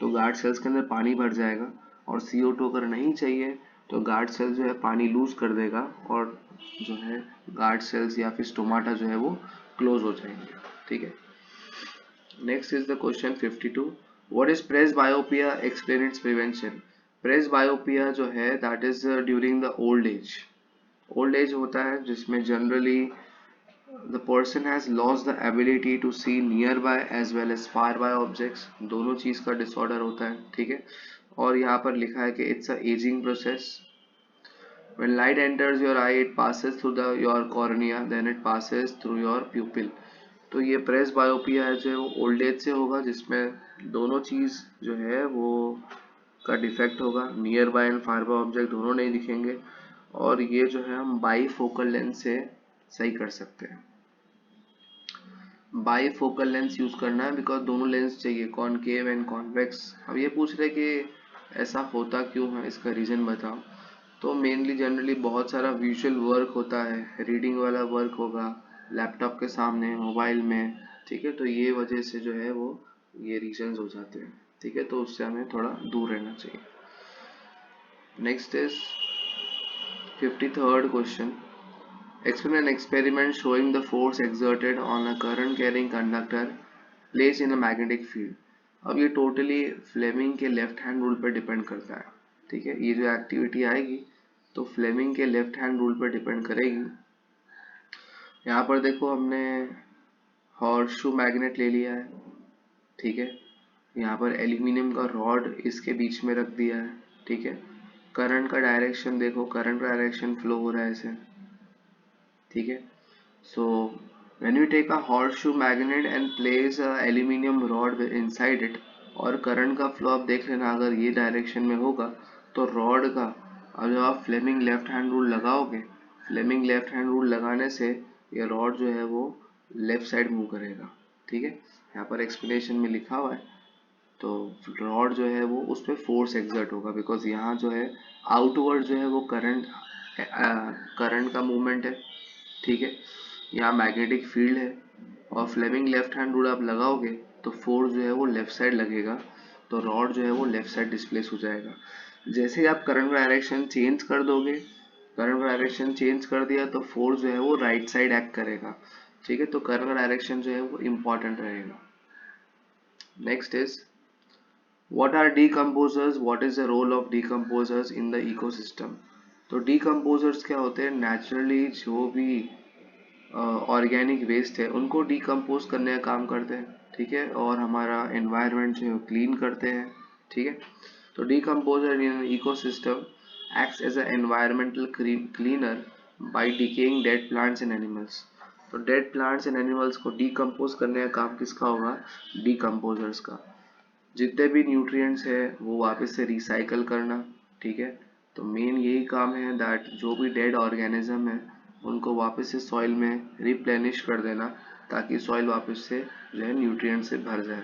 तो गार्ड सेल्स के अंदर पानी भर जाएगा, और CO2 अगर नहीं चाहिए तो गार्ड सेल जो है पानी लूज कर देगा और जो है गार्ड सेल्स या फिर स्टोमाटा जो है वो क्लोज हो जाएंगे, ठीक है। Next is the question 52। What is presbyopia, explain it's prevention. Presbyopia जो है that is during the old age. Old age होता है जिसमें generally the person has lost the ability to see nearby as well as far by objects। दोनों चीज का disorder होता है, ठीक है। और यहाँ पर लिखा है कि it's a ageing process. when light enters your eye it passes through the your cornea then it passes through your pupil। तो ये प्रेस बायोपिया है जो ओल्ड एज से होगा, जिसमें दोनों चीज जो है वो का डिफेक्ट होगा, near by and far by object दोनों नहीं दिखेंगे, और ये जो है हम बाई फोकल लेंस से सही कर सकते हैं। बाई फोकल लेंस यूज करना है बिकॉज दोनों लेंस चाहिए, कॉनकेव एंड कॉन्वेक्स। अब ये पूछ रहे कि ऐसा होता क्यों है, इसका रीजन बताओ। तो मेनली जनरली बहुत सारा विजुअल वर्क होता है, रीडिंग वाला वर्क होगा लैपटॉप के सामने, मोबाइल में, ठीक है। तो ये वजह से जो है वो ये रीजंस हो जाते हैं, ठीक है। तो उससे हमें थोड़ा दूर रहना चाहिए। Next is 53rd question. Explain an experiment showing the force exerted on a current carrying conductor placed in a magnetic field। अब ये टोटली फ्लेमिंग के लेफ्ट हैंड रूल पर डिपेंड करता है, ठीक है। ये जो एक्टिविटी आएगी तो फ्लेमिंग के लेफ्ट हैंड रूल पर डिपेंड करेगी। यहाँ पर देखो हमने हॉर्सशू मैग्नेट ले लिया है, ठीक है। यहाँ पर एल्यूमिनियम का रॉड इसके बीच में रख दिया है, ठीक है। करंट का डायरेक्शन देखो, करंट का डायरेक्शन फ्लो हो रहा है ऐसे, ठीक है। So when you take a horseshoe magnet and place a aluminium rod inside it, और करंट का फ्लो आप देख लेना, अगर ये डायरेक्शन में होगा तो रॉड का, अब जब आप फ्लेमिंग लेफ्ट हैंड रूल लगाओगे, फ्लेमिंग लेफ्ट हैंड रूल लगाने से ये रॉड जो है वो लेफ्ट साइड मूव करेगा, ठीक है। यहाँ पर एक्सप्लेनेशन में लिखा हुआ है। तो रॉड जो है वो उस पर फोर्स एक्सर्ट होगा बिकॉज यहाँ जो है आउटवर्ड जो है वो करंट का मूवमेंट है, ठीक है। यहाँ मैग्नेटिक फील्ड है और फ्लेमिंग लेफ्ट हैंड रूल आप लगाओगे तो फोर्स जो है वो लेफ्ट साइड लगेगा, तो रॉड जो है वो लेफ्ट साइड डिस्प्लेस हो जाएगा। जैसे ही आप करंट डायरेक्शन चेंज कर दोगे, करंट डायरेक्शन चेंज कर दिया तो फोर्स जो है वो राइट साइड एक्ट करेगा, ठीक है। तो करंट डायरेक्शन जो है वो इम्पॉर्टेंट रहेगा। Next is what are decomposers, what is the role of decomposers in the ecosystem. तो डीकम्पोजर्स क्या होते हैं, नेचुरली जो भी ऑर्गेनिक वेस्ट है उनको डिकम्पोज करने का काम करते हैं, ठीक है। और हमारा एनवायरनमेंट जो है क्लीन करते हैं, ठीक है। तो decomposer in ecosystem acts as a environmental cleaner by decaying dead plants and animals. तो डेड प्लांट्स एंड एनिमल्स को डिकम्पोज करने का काम किसका होगा, डिकम्पोजर्स का। जितने भी न्यूट्रिएंट्स है वो वापस से रिसाइकल करना, ठीक है। तो मेन यही काम है दैट जो भी डेड ऑर्गेनिज्म है उनको वापस से सॉइल में रिप्लेनिश कर देना ताकि सॉइल वापस से जो है न्यूट्रिएंट से भर जाए।